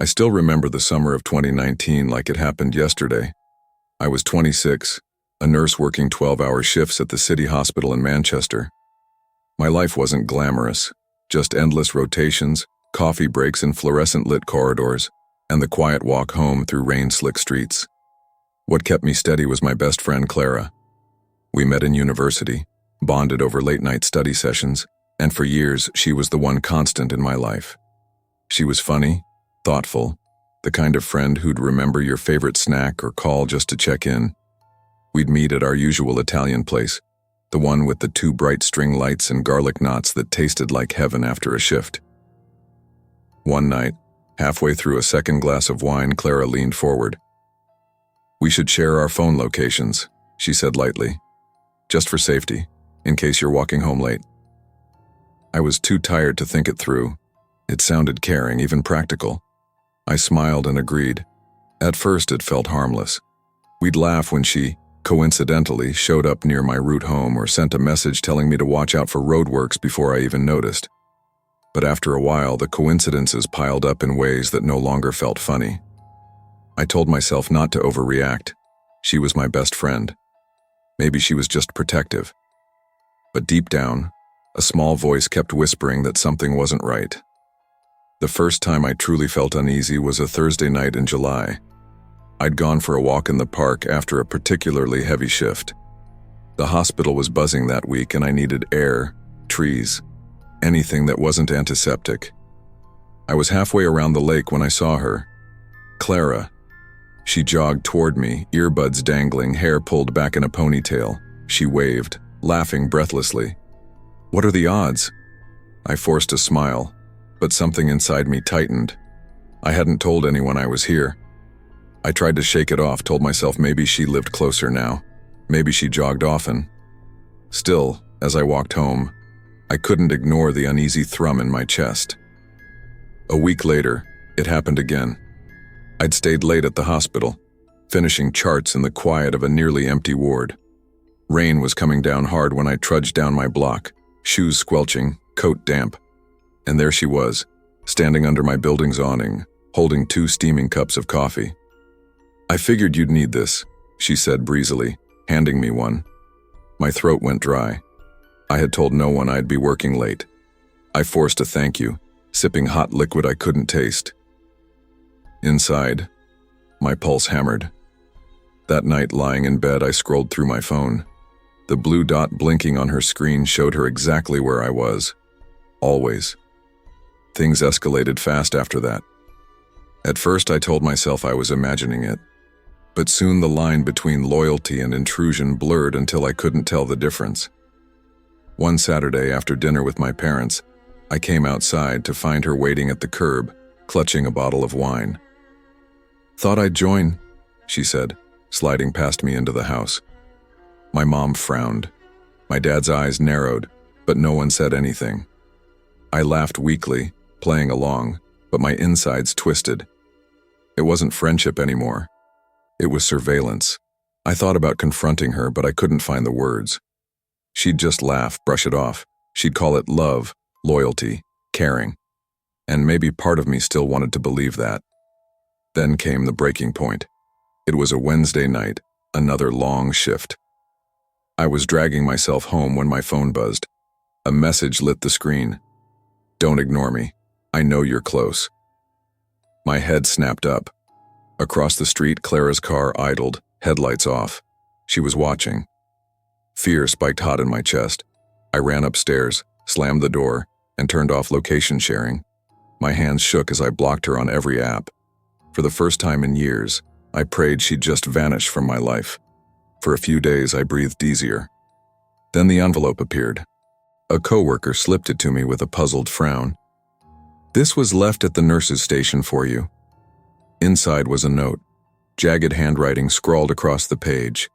I still remember the summer of 2019 like it happened yesterday. I was 26, a nurse working 12-hour shifts at the city hospital in Manchester. My life wasn't glamorous, just endless rotations, coffee breaks in fluorescent-lit corridors, and the quiet walk home through rain-slick streets. What kept me steady was my best friend Clara. We met in university, bonded over late-night study sessions, and for years she was the one constant in my life. She was funny, thoughtful, the kind of friend who'd remember your favorite snack or call just to check in. We'd meet at our usual Italian place, the one with the 2 bright string lights and garlic knots that tasted like heaven after a shift. One night, halfway through a second glass of wine, Clara leaned forward. "We should share our phone locations," she said lightly. "Just for safety, in case you're walking home late." I was too tired to think it through. It sounded caring, even practical. I smiled and agreed. At first it felt harmless. We'd laugh when she, coincidentally, showed up near my route home or sent a message telling me to watch out for roadworks before I even noticed. But after a while, the coincidences piled up in ways that no longer felt funny. I told myself not to overreact. She was my best friend. Maybe she was just protective. But deep down, a small voice kept whispering that something wasn't right. The first time I truly felt uneasy was a Thursday night in July. I'd gone for a walk in the park after a particularly heavy shift. The hospital was buzzing that week and I needed air, trees, anything that wasn't antiseptic. I was halfway around the lake when I saw her. Clara. She jogged toward me, earbuds dangling, hair pulled back in a ponytail. She waved, laughing breathlessly. "What are the odds?" I forced a smile, but something inside me tightened. I hadn't told anyone I was here. I tried to shake it off, told myself maybe she lived closer now. Maybe she jogged often. Still, as I walked home, I couldn't ignore the uneasy thrum in my chest. A week later, it happened again. I'd stayed late at the hospital, finishing charts in the quiet of a nearly empty ward. Rain was coming down hard when I trudged down my block, shoes squelching, coat damp. And there she was, standing under my building's awning, holding 2 steaming cups of coffee. "I figured you'd need this," she said breezily, handing me one. My throat went dry. I had told no one I'd be working late. I forced a thank you, sipping hot liquid I couldn't taste. Inside, my pulse hammered. That night, lying in bed, I scrolled through my phone. The blue dot blinking on her screen showed her exactly where I was. Always. Things escalated fast after that. At first, I told myself I was imagining it, but soon the line between loyalty and intrusion blurred until I couldn't tell the difference. One Saturday, after dinner with my parents, I came outside to find her waiting at the curb, clutching a bottle of wine. "Thought I'd join," she said, sliding past me into the house. My mom frowned. My dad's eyes narrowed, but no one said anything. I laughed weakly, playing along, but my insides twisted. It wasn't friendship anymore. It was surveillance. I thought about confronting her, but I couldn't find the words. She'd just laugh, brush it off. She'd call it love, loyalty, caring. And maybe part of me still wanted to believe that. Then came the breaking point. It was a Wednesday night, another long shift. I was dragging myself home when my phone buzzed. A message lit the screen. "Don't ignore me. I know you're close." My head snapped up. Across the street, Clara's car idled, headlights off. She was watching. Fear spiked hot in my chest. I ran upstairs, slammed the door, and turned off location sharing. My hands shook as I blocked her on every app. For the first time in years, I prayed she'd just vanish from my life. For a few days, I breathed easier. Then the envelope appeared. A coworker slipped it to me with a puzzled frown. "This was left at the nurse's station for you." Inside was a note, jagged handwriting scrawled across the page.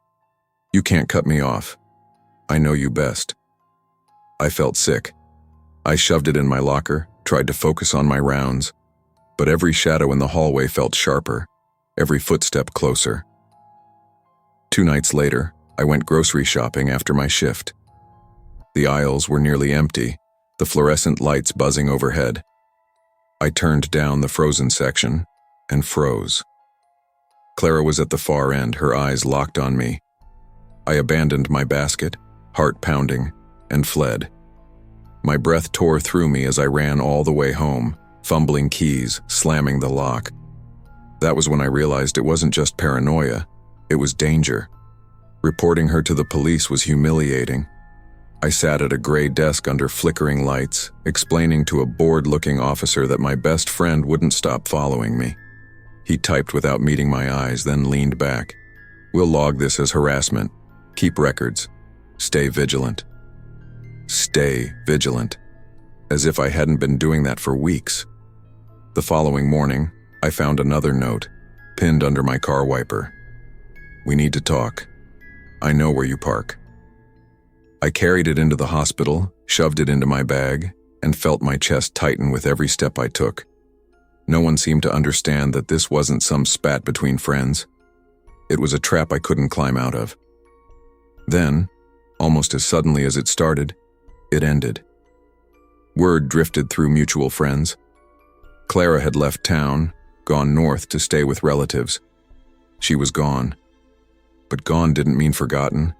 "You can't cut me off. I know you best." I felt sick. I shoved it in my locker, tried to focus on my rounds, but every shadow in the hallway felt sharper, every footstep closer. 2 nights later, I went grocery shopping after my shift. The aisles were nearly empty, the fluorescent lights buzzing overhead. I turned down the frozen section, and froze. Clara was at the far end, her eyes locked on me. I abandoned my basket, heart pounding, and fled. My breath tore through me as I ran all the way home, fumbling keys, slamming the lock. That was when I realized it wasn't just paranoia, it was danger. Reporting her to the police was humiliating. I sat at a gray desk under flickering lights, explaining to a bored-looking officer that my best friend wouldn't stop following me. He typed without meeting my eyes, then leaned back. "We'll log this as harassment. Keep records. Stay vigilant." Stay vigilant. As if I hadn't been doing that for weeks. The following morning, I found another note, pinned under my car wiper. "We need to talk. I know where you park." I carried it into the hospital, shoved it into my bag, and felt my chest tighten with every step I took. No one seemed to understand that this wasn't some spat between friends. It was a trap I couldn't climb out of. Then, almost as suddenly as it started, it ended. Word drifted through mutual friends. Clara had left town, gone north to stay with relatives. She was gone. But gone didn't mean forgotten.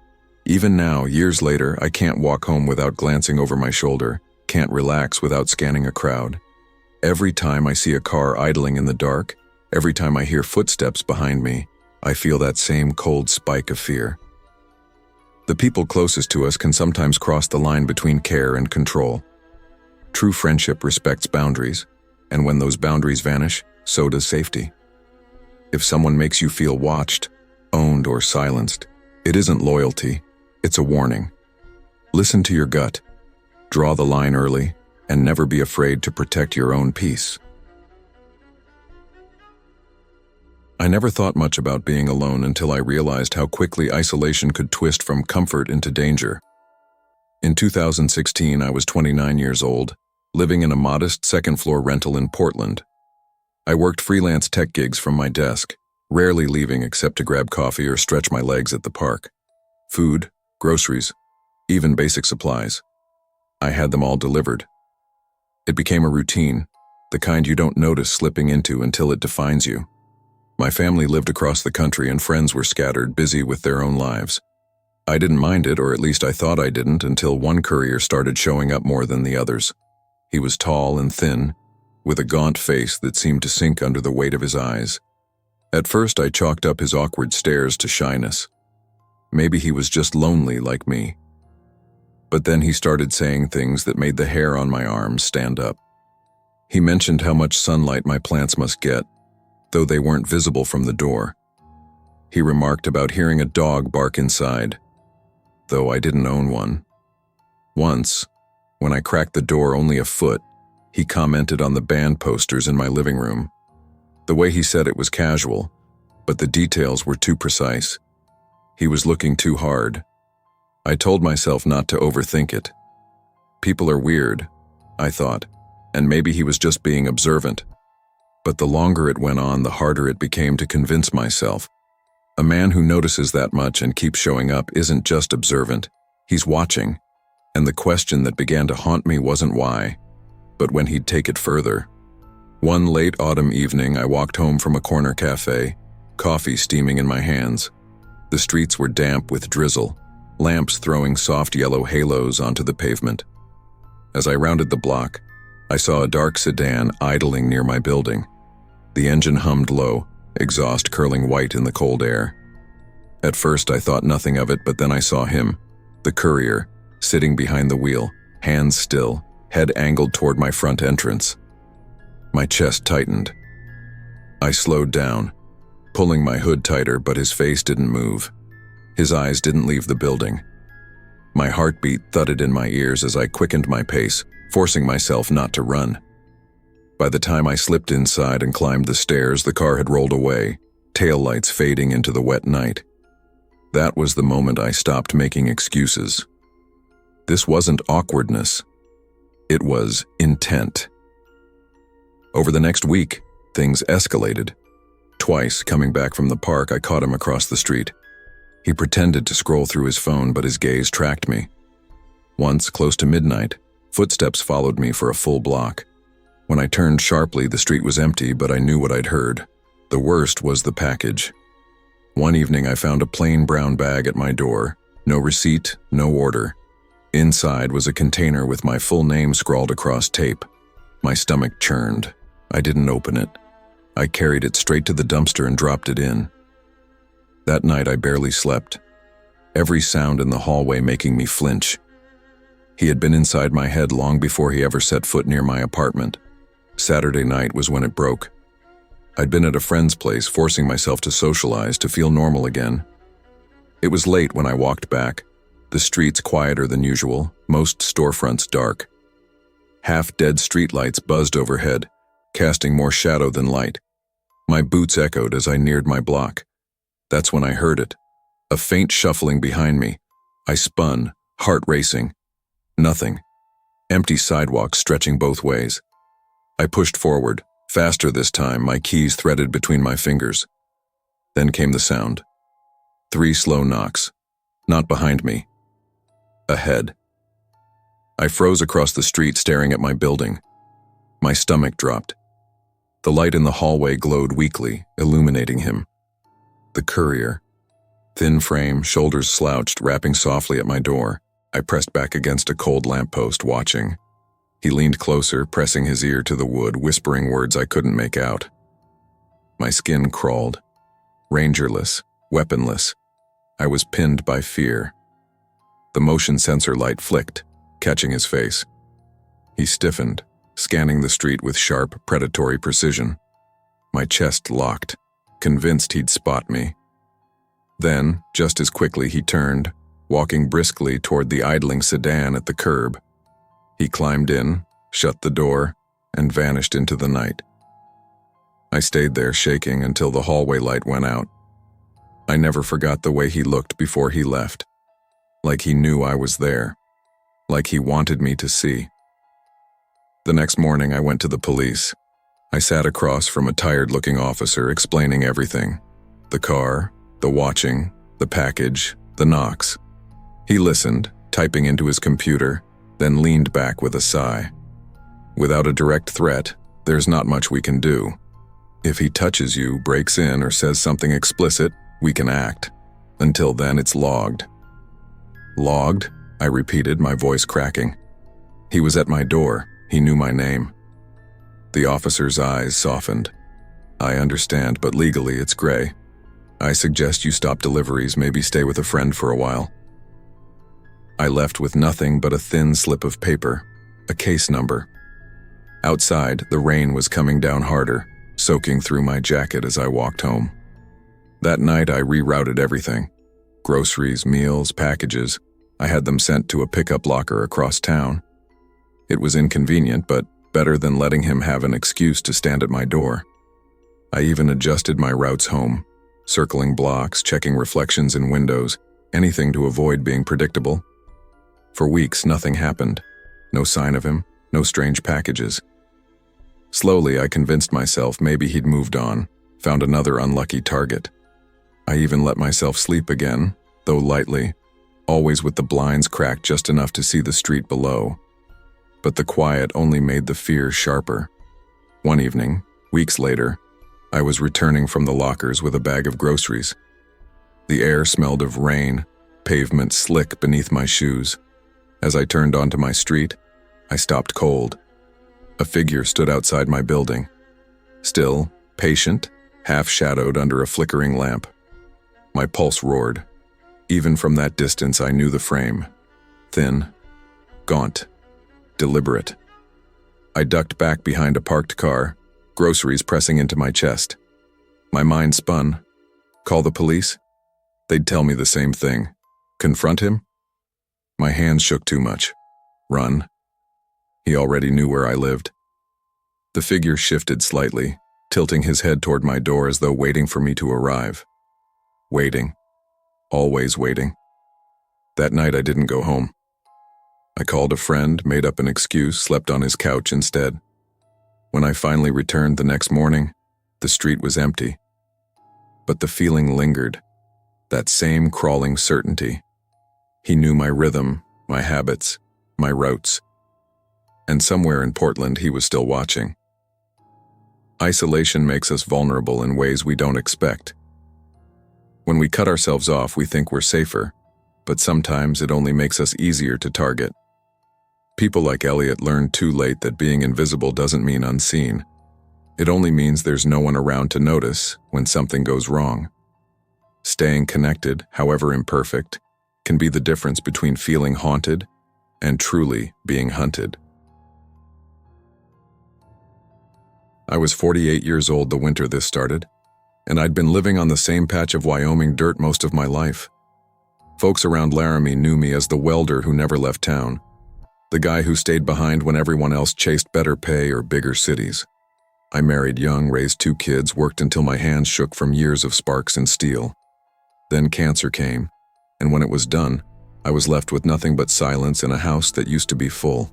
Even now, years later, I can't walk home without glancing over my shoulder, can't relax without scanning a crowd. Every time I see a car idling in the dark, every time I hear footsteps behind me, I feel that same cold spike of fear. The people closest to us can sometimes cross the line between care and control. True friendship respects boundaries, and when those boundaries vanish, so does safety. If someone makes you feel watched, owned, or silenced, it isn't loyalty, it's a warning. Listen to your gut, draw the line early, and never be afraid to protect your own peace. I never thought much about being alone until I realized how quickly isolation could twist from comfort into danger. In 2016, I was 29 years old, living in a modest second-floor rental in Portland. I worked freelance tech gigs from my desk, rarely leaving except to grab coffee or stretch my legs at the park. Food, groceries, even basic supplies. I had them all delivered. It became a routine, the kind you don't notice slipping into until it defines you. My family lived across the country and friends were scattered, busy with their own lives. I didn't mind it, or at least I thought I didn't, until one courier started showing up more than the others. He was tall and thin, with a gaunt face that seemed to sink under the weight of his eyes. At first, I chalked up his awkward stares to shyness. Maybe he was just lonely like me. But then he started saying things that made the hair on my arms stand up. He mentioned how much sunlight my plants must get, though they weren't visible from the door. He remarked about hearing a dog bark inside, though I didn't own one. Once, when I cracked the door only a foot, he commented on the band posters in my living room. The way he said it was casual, but the details were too precise. He was looking too hard. I told myself not to overthink it. People are weird, I thought, and maybe he was just being observant. But the longer it went on, the harder it became to convince myself. A man who notices that much and keeps showing up isn't just observant, he's watching. And the question that began to haunt me wasn't why, but when he'd take it further. One late autumn evening, I walked home from a corner cafe, coffee steaming in my hands. The streets were damp with drizzle, lamps throwing soft yellow halos onto the pavement. As I rounded the block, I saw a dark sedan idling near my building. The engine hummed low, exhaust curling white in the cold air. At first I thought nothing of it, but then I saw him, the courier, sitting behind the wheel, hands still, head angled toward my front entrance. My chest tightened. I slowed down, pulling my hood tighter, but his face didn't move. His eyes didn't leave the building. My heartbeat thudded in my ears as I quickened my pace, forcing myself not to run. By the time I slipped inside and climbed the stairs, the car had rolled away, taillights fading into the wet night. That was the moment I stopped making excuses. This wasn't awkwardness. It was intent. Over the next week, things escalated. Twice, coming back from the park, I caught him across the street. He pretended to scroll through his phone, but his gaze tracked me. Once, close to midnight, footsteps followed me for a full block. When I turned sharply, the street was empty, but I knew what I'd heard. The worst was the package. One evening I found a plain brown bag at my door, no receipt, no order. Inside was a container with my full name scrawled across tape. My stomach churned. I didn't open it. I carried it straight to the dumpster and dropped it in. That night I barely slept, every sound in the hallway making me flinch. He had been inside my head long before he ever set foot near my apartment. Saturday night was when it broke. I'd been at a friend's place, forcing myself to socialize, to feel normal again. It was late when I walked back, the streets quieter than usual, most storefronts dark. Half-dead streetlights buzzed overhead, casting more shadow than light. My boots echoed as I neared my block. That's when I heard it, a faint shuffling behind me. I spun, heart racing. Nothing. Empty sidewalks stretching both ways. I pushed forward, faster this time, my keys threaded between my fingers. Then came the sound. 3 slow knocks. Not behind me. Ahead. I froze across the street, staring at my building. My stomach dropped. The light in the hallway glowed weakly, illuminating him. The courier. Thin frame, shoulders slouched, rapping softly at my door. I pressed back against a cold lamppost, watching. He leaned closer, pressing his ear to the wood, whispering words I couldn't make out. My skin crawled. Rangerless, weaponless. I was pinned by fear. The motion sensor light flicked, catching his face. He stiffened, scanning the street with sharp, predatory precision. My chest locked, convinced he'd spot me. Then, just as quickly, he turned, walking briskly toward the idling sedan at the curb. He climbed in, shut the door, and vanished into the night. I stayed there shaking until the hallway light went out. I never forgot the way he looked before he left. Like he knew I was there. Like he wanted me to see. The next morning I went to the police. I sat across from a tired-looking officer, explaining everything. The car, the watching, the package, the knocks. He listened, typing into his computer, then leaned back with a sigh. Without a direct threat, there's not much we can do. If he touches you, breaks in, or says something explicit, we can act. Until then, it's logged. Logged? I repeated, my voice cracking. He was at my door. He knew my name. The officer's eyes softened. I understand, but legally it's gray. I suggest you stop deliveries, maybe stay with a friend for a while. I left with nothing but a thin slip of paper, a case number. Outside, the rain was coming down harder, soaking through my jacket as I walked home. That night I rerouted everything. Groceries, meals, packages. I had them sent to a pickup locker across town. It was inconvenient, but better than letting him have an excuse to stand at my door. I even adjusted my routes home, circling blocks, checking reflections in windows, anything to avoid being predictable. For weeks, nothing happened. No sign of him, no strange packages. Slowly, I convinced myself maybe he'd moved on, found another unlucky target. I even let myself sleep again, though lightly, always with the blinds cracked just enough to see the street below. But the quiet only made the fear sharper. One evening, weeks later, I was returning from the lockers with a bag of groceries. The air smelled of rain, pavement slick beneath my shoes. As I turned onto my street, I stopped cold. A figure stood outside my building. Still, patient, half-shadowed under a flickering lamp. My pulse roared. Even from that distance, I knew the frame. Thin, gaunt, deliberate. I ducked back behind a parked car, groceries pressing into my chest. My mind spun. Call the police? They'd tell me the same thing. Confront him? My hands shook too much. Run. He already knew where I lived. The figure shifted slightly, tilting his head toward my door as though waiting for me to arrive. Waiting. Always waiting. That night I didn't go home. I called a friend, made up an excuse, slept on his couch instead. When I finally returned the next morning, the street was empty. But the feeling lingered. That same crawling certainty. He knew my rhythm, my habits, my routes. And somewhere in Portland he was still watching. Isolation makes us vulnerable in ways we don't expect. When we cut ourselves off, we think we're safer, but sometimes it only makes us easier to target. People like Elliot learned too late that being invisible doesn't mean unseen. It only means there's no one around to notice when something goes wrong. Staying connected, however imperfect, can be the difference between feeling haunted and truly being hunted. I was 48 years old the winter this started, and I'd been living on the same patch of Wyoming dirt most of my life. Folks around Laramie knew me as the welder who never left town, the guy who stayed behind when everyone else chased better pay or bigger cities. I married young, raised 2 kids, worked until my hands shook from years of sparks and steel. Then cancer came, and when it was done, I was left with nothing but silence in a house that used to be full.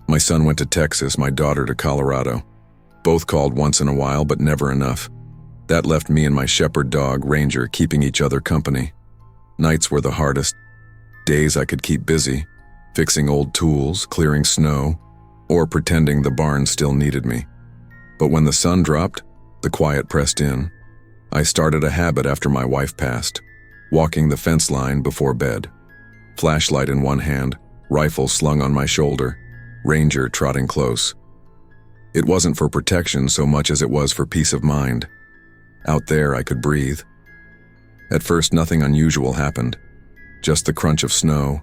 My son went to Texas, my daughter to Colorado. Both called once in a while, but never enough. That left me and my shepherd dog, Ranger, keeping each other company. Nights were the hardest. Days I could keep busy, fixing old tools, clearing snow, or pretending the barn still needed me. But when the sun dropped, the quiet pressed in. I started a habit after my wife passed, walking the fence line before bed. Flashlight in one hand, rifle slung on my shoulder, Ranger trotting close. It wasn't for protection so much as it was for peace of mind. Out there I could breathe. At first nothing unusual happened, just the crunch of snow,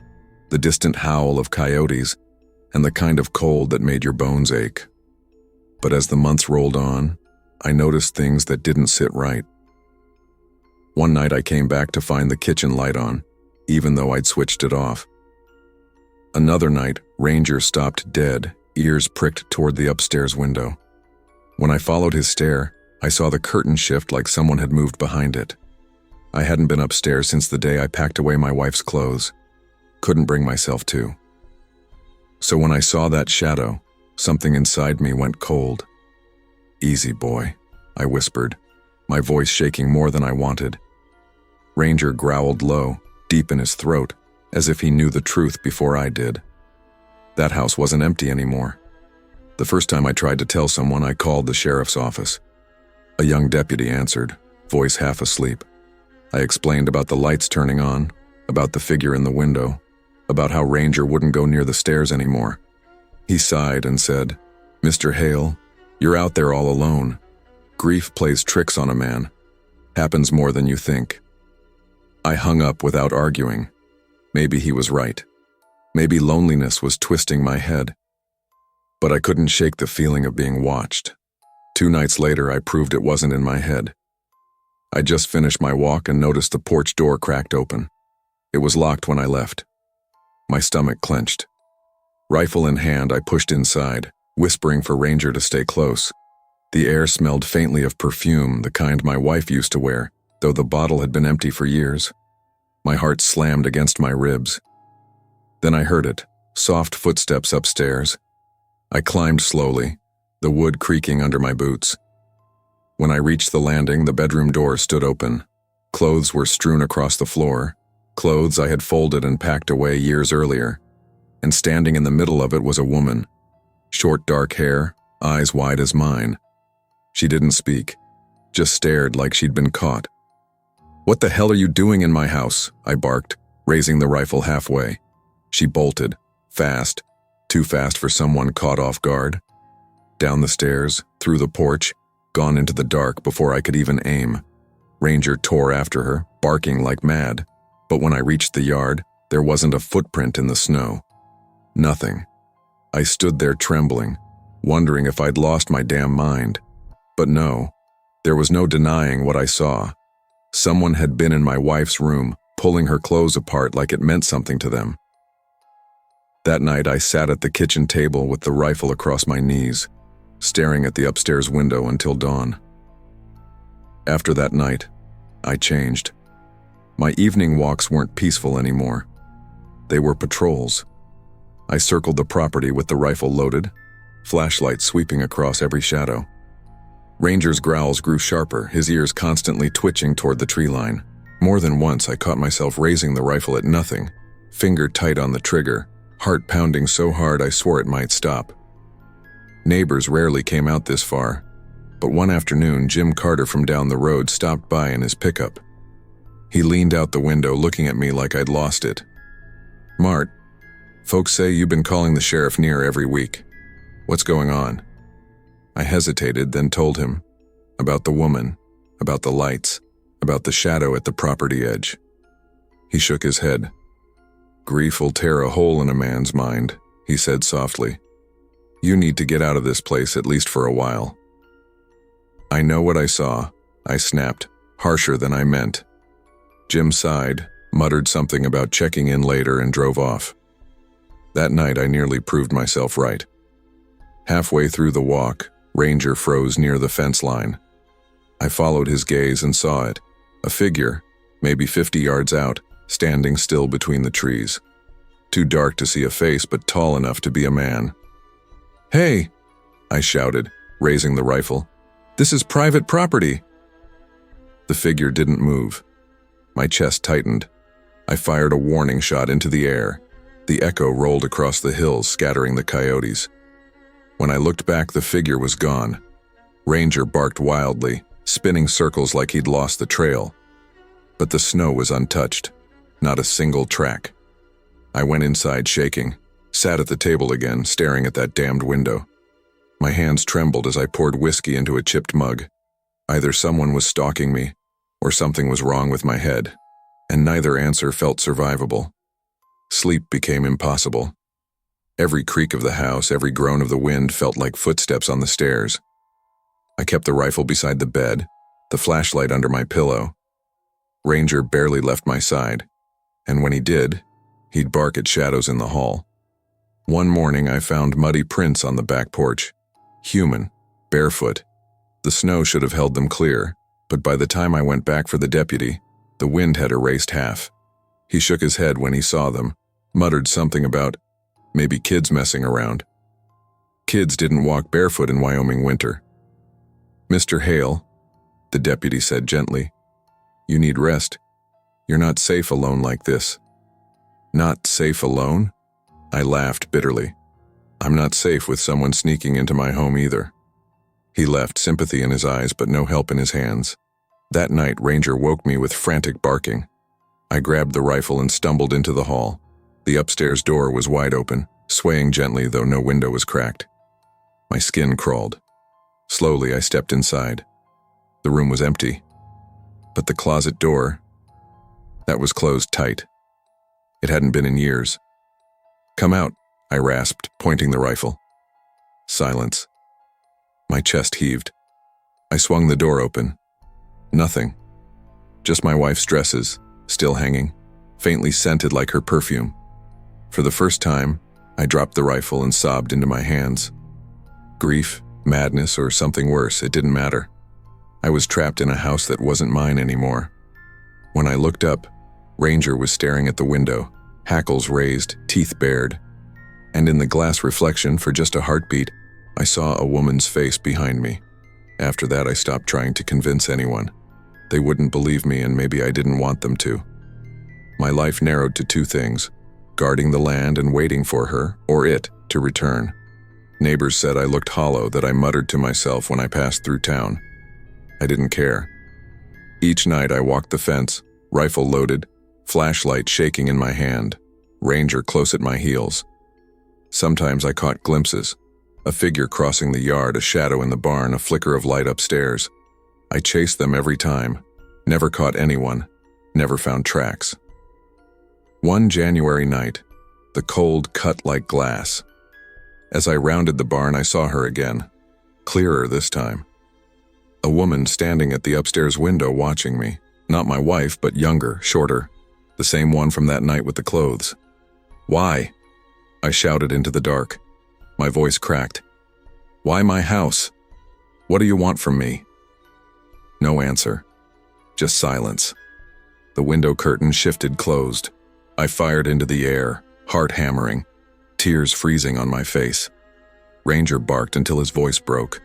the distant howl of coyotes, and the kind of cold that made your bones ache. But as the months rolled on, I noticed things that didn't sit right. One night I came back to find the kitchen light on, even though I'd switched it off. Another night, Ranger stopped dead, ears pricked toward the upstairs window. When I followed his stare, I saw the curtain shift like someone had moved behind it. I hadn't been upstairs since the day I packed away my wife's clothes. Couldn't bring myself to. So when I saw that shadow, something inside me went cold. "Easy, boy," I whispered, my voice shaking more than I wanted. Ranger growled low, deep in his throat, as if he knew the truth before I did. That house wasn't empty anymore. The first time I tried to tell someone, I called the sheriff's office. A young deputy answered, voice half asleep. I explained about the lights turning on, about the figure in the window, about how Ranger wouldn't go near the stairs anymore. He sighed and said, "Mr. Hale, you're out there all alone. Grief plays tricks on a man. Happens more than you think." I hung up without arguing. Maybe he was right. Maybe loneliness was twisting my head. But I couldn't shake the feeling of being watched. 2 nights later, I proved it wasn't in my head. I just finished my walk and noticed the porch door cracked open. It was locked when I left. My stomach clenched. Rifle in hand, I pushed inside, whispering for Ranger to stay close. The air smelled faintly of perfume, the kind my wife used to wear, though the bottle had been empty for years. My heart slammed against my ribs. Then I heard it, soft footsteps upstairs. I climbed slowly, the wood creaking under my boots. When I reached the landing, the bedroom door stood open. Clothes were strewn across the floor, clothes I had folded and packed away years earlier. And standing in the middle of it was a woman. Short dark hair, eyes wide as mine. She didn't speak, just stared like she'd been caught. "What the hell are you doing in my house?" I barked, raising the rifle halfway. She bolted, fast, too fast for someone caught off guard. Down the stairs, through the porch, gone into the dark before I could even aim. Ranger tore after her, barking like mad, but when I reached the yard, there wasn't a footprint in the snow. Nothing. I stood there trembling, wondering if I'd lost my damn mind. But no, there was no denying what I saw. Someone had been in my wife's room, pulling her clothes apart like it meant something to them. That night I sat at the kitchen table with the rifle across my knees, staring at the upstairs window until dawn. After that night, I changed. My evening walks weren't peaceful anymore. They were patrols. I circled the property with the rifle loaded, flashlight sweeping across every shadow. Ranger's growls grew sharper, his ears constantly twitching toward the tree line. More than once I caught myself raising the rifle at nothing, finger tight on the trigger, heart pounding so hard I swore it might stop. Neighbors rarely came out this far. But one afternoon, Jim Carter from down the road stopped by in his pickup. He leaned out the window looking at me like I'd lost it. "Mart, folks say you've been calling the sheriff near every week. What's going on?" I hesitated, then told him. About the woman, about the lights, about the shadow at the property edge. He shook his head. "Grief will tear a hole in a man's mind," he said softly. "You need to get out of this place at least for a while." "I know what I saw," I snapped, harsher than I meant. Jim sighed, muttered something about checking in later, and drove off. That night I nearly proved myself right. Halfway through the walk, Ranger froze near the fence line. I followed his gaze and saw it, a figure, maybe 50 yards out, standing still between the trees. Too dark to see a face, but tall enough to be a man. "Hey!" I shouted, raising the rifle. "This is private property!" The figure didn't move. My chest tightened. I fired a warning shot into the air. The echo rolled across the hills, scattering the coyotes. When I looked back, the figure was gone. Ranger barked wildly, spinning circles like he'd lost the trail. But the snow was untouched. Not a single track. I went inside shaking, sat at the table again, staring at that damned window. My hands trembled as I poured whiskey into a chipped mug. Either someone was stalking me, or something was wrong with my head, and neither answer felt survivable. Sleep became impossible. Every creak of the house, every groan of the wind felt like footsteps on the stairs. I kept the rifle beside the bed, the flashlight under my pillow. Ranger barely left my side, and when he did, he'd bark at shadows in the hall. One morning I found muddy prints on the back porch. Human, barefoot. The snow should have held them clear, but by the time I went back for the deputy, the wind had erased half. He shook his head when he saw them, muttered something about maybe kids messing around. Kids didn't walk barefoot in Wyoming winter. "Mr. Hale," the deputy said gently, "you need rest. You're not safe alone like this." "Not safe alone?" I laughed bitterly. "I'm not safe with someone sneaking into my home either." He left, sympathy in his eyes but no help in his hands. That night, Ranger woke me with frantic barking. I grabbed the rifle and stumbled into the hall. The upstairs door was wide open, swaying gently though no window was cracked. My skin crawled. Slowly, I stepped inside. The room was empty. But the closet door, that was closed tight. It hadn't been in years. "Come out," I rasped, pointing the rifle. Silence. My chest heaved. I swung the door open. Nothing. Just my wife's dresses, still hanging, faintly scented like her perfume. For the first time, I dropped the rifle and sobbed into my hands. Grief, madness, or something worse, it didn't matter. I was trapped in a house that wasn't mine anymore. When I looked up, Ranger was staring at the window, hackles raised, teeth bared. And in the glass reflection, for just a heartbeat, I saw a woman's face behind me. After that, I stopped trying to convince anyone. They wouldn't believe me, and maybe I didn't want them to. My life narrowed to two things: guarding the land and waiting for her, or it, to return. Neighbors said I looked hollow, that I muttered to myself when I passed through town. I didn't care. Each night I walked the fence, rifle loaded, flashlight shaking in my hand, Ranger close at my heels. Sometimes I caught glimpses, a figure crossing the yard, a shadow in the barn, a flicker of light upstairs. I chased them every time, never caught anyone, never found tracks. One January night, the cold cut like glass. As I rounded the barn, I saw her again, clearer this time. A woman standing at the upstairs window watching me, not my wife, but younger, shorter, the same one from that night with the clothes. "Why?" I shouted into the dark. My voice cracked. "Why my house? What do you want from me?" No answer. Just silence. The window curtain shifted closed. I fired into the air, heart hammering, tears freezing on my face. Ranger barked until his voice broke.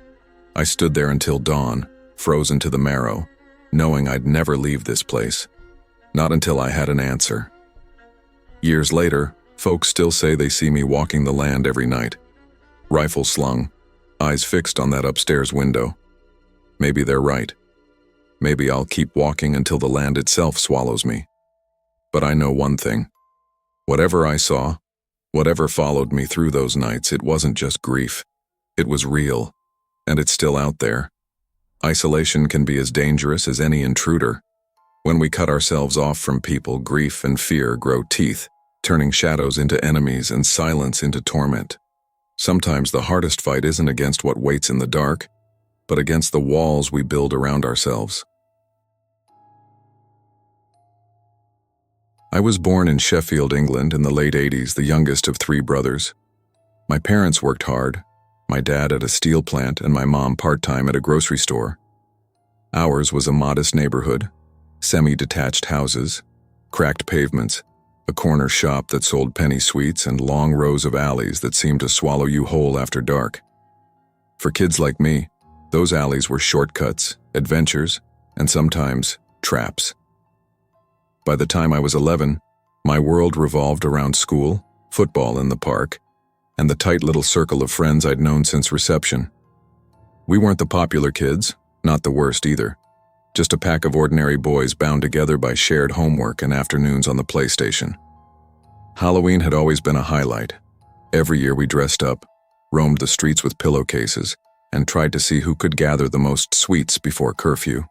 I stood there until dawn, frozen to the marrow, knowing I'd never leave this place. Not until I had an answer. Years later, folks still say they see me walking the land every night. Rifle slung, eyes fixed on that upstairs window. Maybe they're right. Maybe I'll keep walking until the land itself swallows me. But I know one thing. Whatever I saw, whatever followed me through those nights, it wasn't just grief. It was real, and it's still out there. Isolation can be as dangerous as any intruder. When we cut ourselves off from people, grief and fear grow teeth, turning shadows into enemies and silence into torment. Sometimes the hardest fight isn't against what waits in the dark, but against the walls we build around ourselves. I was born in Sheffield, England in the late 80s, the youngest of 3 brothers. My parents worked hard, my dad at a steel plant and my mom part-time at a grocery store. Ours was a modest neighborhood, semi-detached houses, cracked pavements, a corner shop that sold penny sweets, and long rows of alleys that seemed to swallow you whole after dark. For kids like me, those alleys were shortcuts, adventures, and sometimes traps. By the time I was 11, my world revolved around school, football in the park, and the tight little circle of friends I'd known since reception. We weren't the popular kids, not the worst either. Just a pack of ordinary boys bound together by shared homework and afternoons on the PlayStation. Halloween had always been a highlight. Every year we dressed up, roamed the streets with pillowcases, and tried to see who could gather the most sweets before curfew.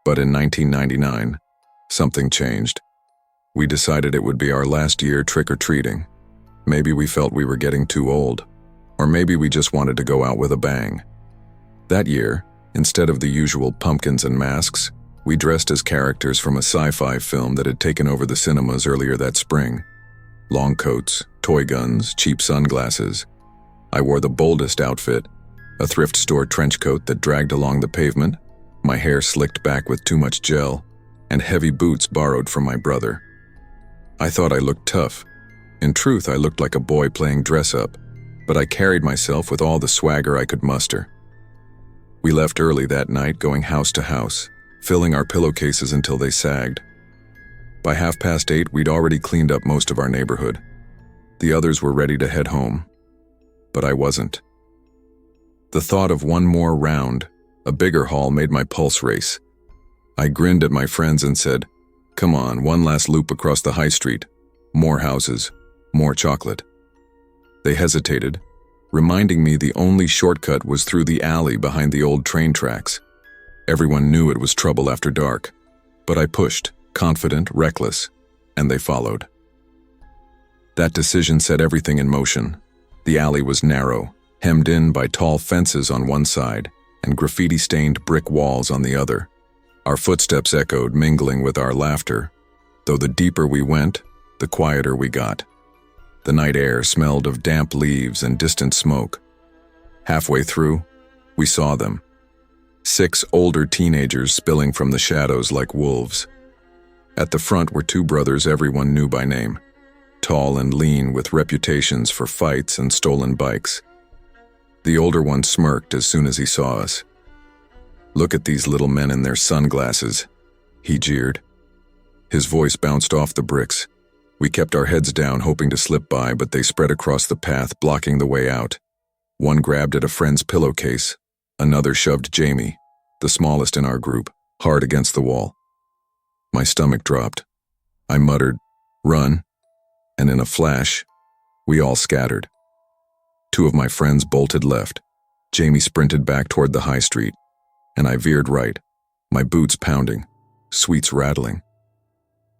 But in 1999, something changed. We decided it would be our last year trick-or-treating. Maybe we felt we were getting too old, or maybe we just wanted to go out with a bang. That year, instead of the usual pumpkins and masks, we dressed as characters from a sci-fi film that had taken over the cinemas earlier that spring. Long coats, toy guns, cheap sunglasses. I wore the boldest outfit, a thrift store trench coat that dragged along the pavement, my hair slicked back with too much gel, and heavy boots borrowed from my brother. I thought I looked tough. In truth, I looked like a boy playing dress-up, but I carried myself with all the swagger I could muster. We left early that night, going house to house, filling our pillowcases until they sagged. By 8:30, we'd already cleaned up most of our neighborhood. The others were ready to head home, but I wasn't. The thought of one more round, a bigger haul, made my pulse race. I grinned at my friends and said, "Come on, one last loop across the high street. More houses, more chocolate." They hesitated, reminding me the only shortcut was through the alley behind the old train tracks. Everyone knew it was trouble after dark, but I pushed, confident, reckless, and they followed. That decision set everything in motion. The alley was narrow, hemmed in by tall fences on one side and graffiti-stained brick walls on the other. Our footsteps echoed, mingling with our laughter. Though the deeper we went, the quieter we got. The night air smelled of damp leaves and distant smoke. Halfway through, we saw them. 6 older teenagers spilling from the shadows like wolves. At the front were 2 brothers everyone knew by name, tall and lean with reputations for fights and stolen bikes. The older one smirked as soon as he saw us. "Look at these little men in their sunglasses," he jeered. His voice bounced off the bricks. We kept our heads down, hoping to slip by, but they spread across the path, blocking the way out. One grabbed at a friend's pillowcase. Another shoved Jamie, the smallest in our group, hard against the wall. My stomach dropped. I muttered, "Run," and in a flash, we all scattered. 2 of my friends bolted left. Jamie sprinted back toward the high street, and I veered right, my boots pounding, sweets rattling.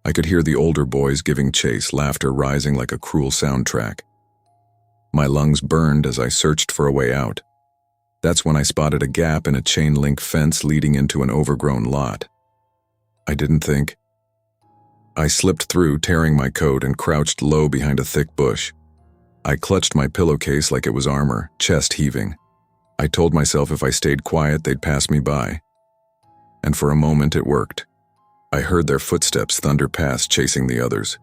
I could hear the older boys giving chase, laughter rising like a cruel soundtrack. My lungs burned as I searched for a way out. That's when I spotted a gap in a chain-link fence leading into an overgrown lot. I didn't think. I slipped through, tearing my coat, and crouched low behind a thick bush. I clutched my pillowcase like it was armor, chest heaving. I told myself if I stayed quiet, they'd pass me by. And for a moment it worked. I heard their footsteps thunder past, chasing the others.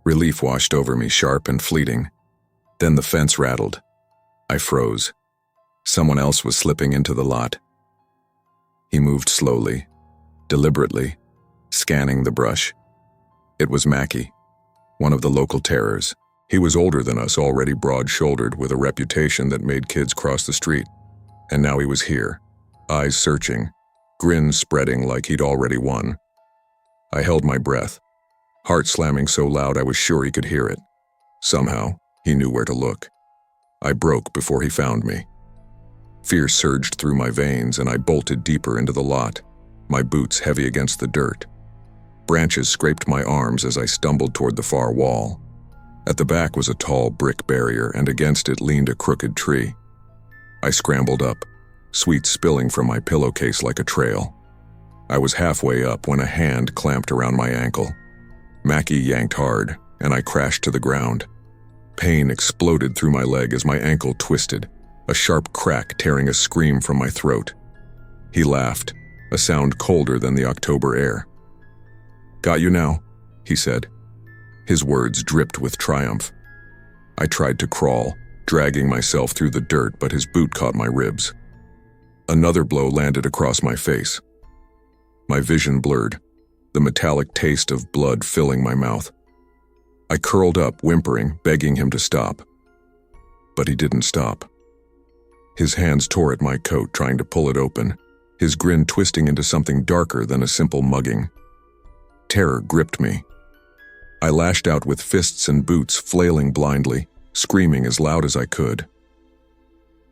Relief washed over me, sharp and fleeting. Then the fence rattled. I froze. Someone else was slipping into the lot. He moved slowly, deliberately, scanning the brush. It was Mackie, one of the local terrors. He was older than us, already broad-shouldered, with a reputation that made kids cross the street. And now he was here, eyes searching, grin spreading like he'd already won. I held my breath, heart slamming so loud I was sure he could hear it. Somehow, he knew where to look. I broke before he found me. Fear surged through my veins and I bolted deeper into the lot, my boots heavy against the dirt. Branches scraped my arms as I stumbled toward the far wall. At the back was a tall brick barrier and against it leaned a crooked tree. I scrambled up, sweet spilling from my pillowcase like a trail. I was halfway up when a hand clamped around my ankle. Mackie yanked hard, and I crashed to the ground. Pain exploded through my leg as my ankle twisted, a sharp crack tearing a scream from my throat. He laughed, a sound colder than the October air. "Got you now," he said. His words dripped with triumph. I tried to crawl, dragging myself through the dirt, but his boot caught my ribs. Another blow landed across my face. My vision blurred, the metallic taste of blood filling my mouth. I curled up, whimpering, begging him to stop. But he didn't stop. His hands tore at my coat, trying to pull it open, his grin twisting into something darker than a simple mugging. Terror gripped me. I lashed out with fists and boots flailing blindly, screaming as loud as I could.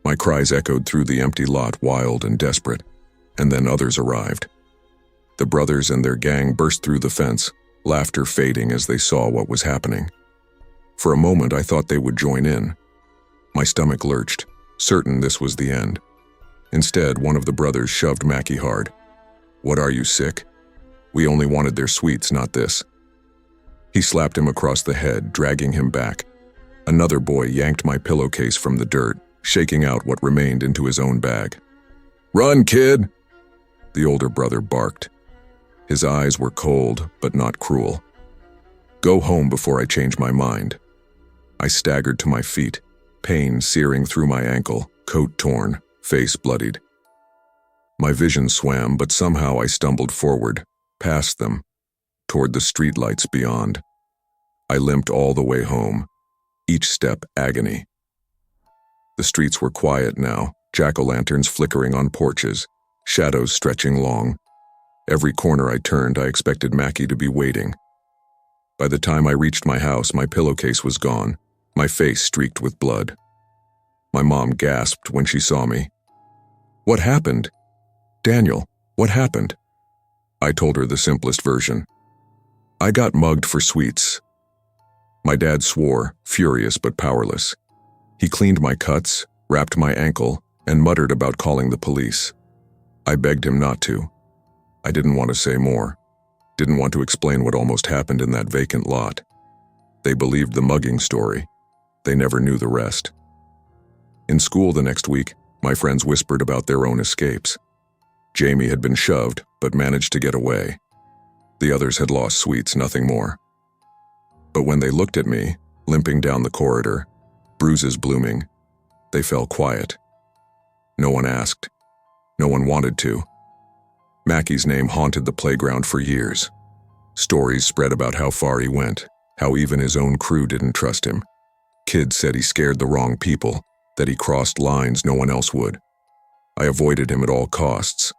My cries echoed through the empty lot, wild and desperate, and then others arrived. The brothers and their gang burst through the fence, laughter fading as they saw what was happening. For a moment I thought they would join in. My stomach lurched, certain this was the end. Instead, one of the brothers shoved Mackie hard. "What, are you sick? We only wanted their sweets, not this." He slapped him across the head, dragging him back. Another boy yanked my pillowcase from the dirt, shaking out what remained into his own bag. "Run, kid!" The older brother barked. His eyes were cold, but not cruel. "Go home before I change my mind." I staggered to my feet, pain searing through my ankle, coat torn, face bloodied. My vision swam, but somehow I stumbled forward, past them, toward the streetlights beyond. I limped all the way home, each step agony. The streets were quiet now, jack-o'-lanterns flickering on porches, shadows stretching long. Every corner I turned, I expected Mackie to be waiting. By the time I reached my house, my pillowcase was gone, my face streaked with blood. My mom gasped when she saw me. "What happened? Daniel, what happened?" I told her the simplest version. "I got mugged for sweets." My dad swore, furious but powerless. He cleaned my cuts, wrapped my ankle, and muttered about calling the police. I begged him not to. I didn't want to say more, didn't want to explain what almost happened in that vacant lot. They believed the mugging story. They never knew the rest. In school the next week, my friends whispered about their own escapes. Jamie had been shoved, but managed to get away. The others had lost sweets, nothing more. But when they looked at me, limping down the corridor, bruises blooming, they fell quiet. No one asked. No one wanted to. Mackie's name haunted the playground for years. Stories spread about how far he went, how even his own crew didn't trust him. Kids said he scared the wrong people, that he crossed lines no one else would. I avoided him at all costs,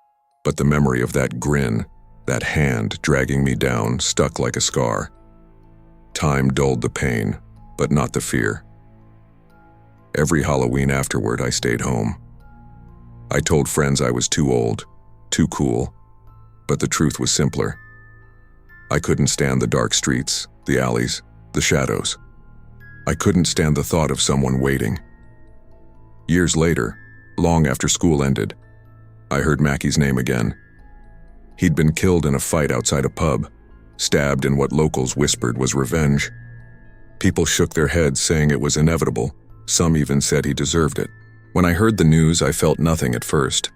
but the memory of that grin, that hand dragging me down, stuck like a scar. Time dulled the pain, but not the fear. Every Halloween afterward, I stayed home. I told friends I was too old, too cool, but the truth was simpler. I couldn't stand the dark streets, the alleys, the shadows. I couldn't stand the thought of someone waiting. Years later, long after school ended, I heard Mackie's name again. He'd been killed in a fight outside a pub, stabbed in what locals whispered was revenge. People shook their heads, saying it was inevitable. Some even said he deserved it. When I heard the news, I felt nothing at first.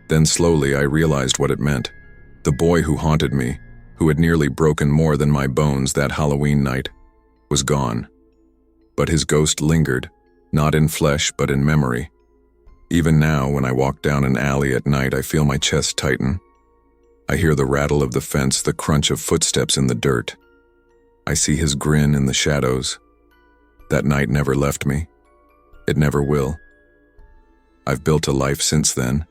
Then slowly I realized what it meant. The boy who haunted me, who had nearly broken more than my bones that Halloween night, was gone. But his ghost lingered, not in flesh but in memory. Even now, when I walk down an alley at night, I feel my chest tighten. I hear the rattle of the fence, the crunch of footsteps in the dirt. I see his grin in the shadows. That night never left me. It never will. I've built a life since then,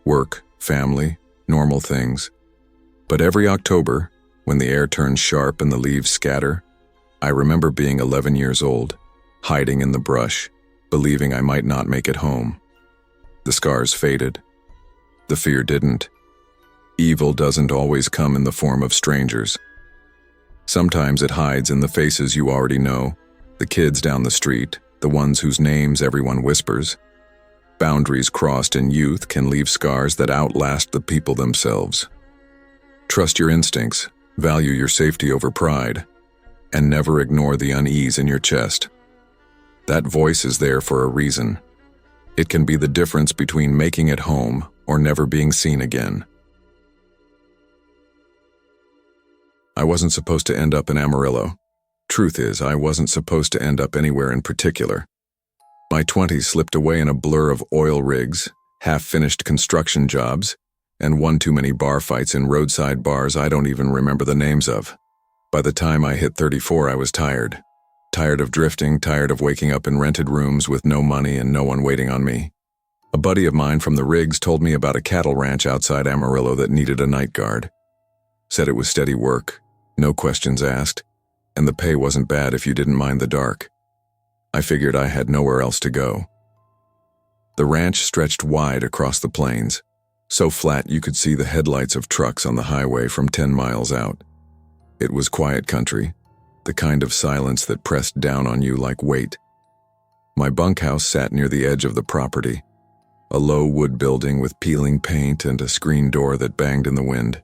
Work, family, normal things. But every October, when the air turns sharp and the leaves scatter, I remember being 11 years old, hiding in the brush, believing I might not make it home. The scars faded. The fear didn't. Evil doesn't always come in the form of strangers. Sometimes it hides in the faces you already know, the kids down the street, the ones whose names everyone whispers. Boundaries crossed in youth can leave scars that outlast the people themselves. Trust your instincts, value your safety over pride, and never ignore the unease in your chest. That voice is there for a reason. It can be the difference between making it home or never being seen again. I wasn't supposed to end up in Amarillo. Truth is, I wasn't supposed to end up anywhere in particular. My 20s slipped away in a blur of oil rigs, half-finished construction jobs, and one too many bar fights in roadside bars I don't even remember the names of. By the time I hit 34, I was tired. Tired of drifting, tired of waking up in rented rooms with no money and no one waiting on me. A buddy of mine from the rigs told me about a cattle ranch outside Amarillo that needed a night guard. Said it was steady work, no questions asked, and the pay wasn't bad if you didn't mind the dark. I figured I had nowhere else to go. The ranch stretched wide across the plains, so flat you could see the headlights of trucks on the highway from 10 miles out. It was quiet country, the kind of silence that pressed down on you like weight. My bunkhouse sat near the edge of the property, a low wood building with peeling paint and a screen door that banged in the wind.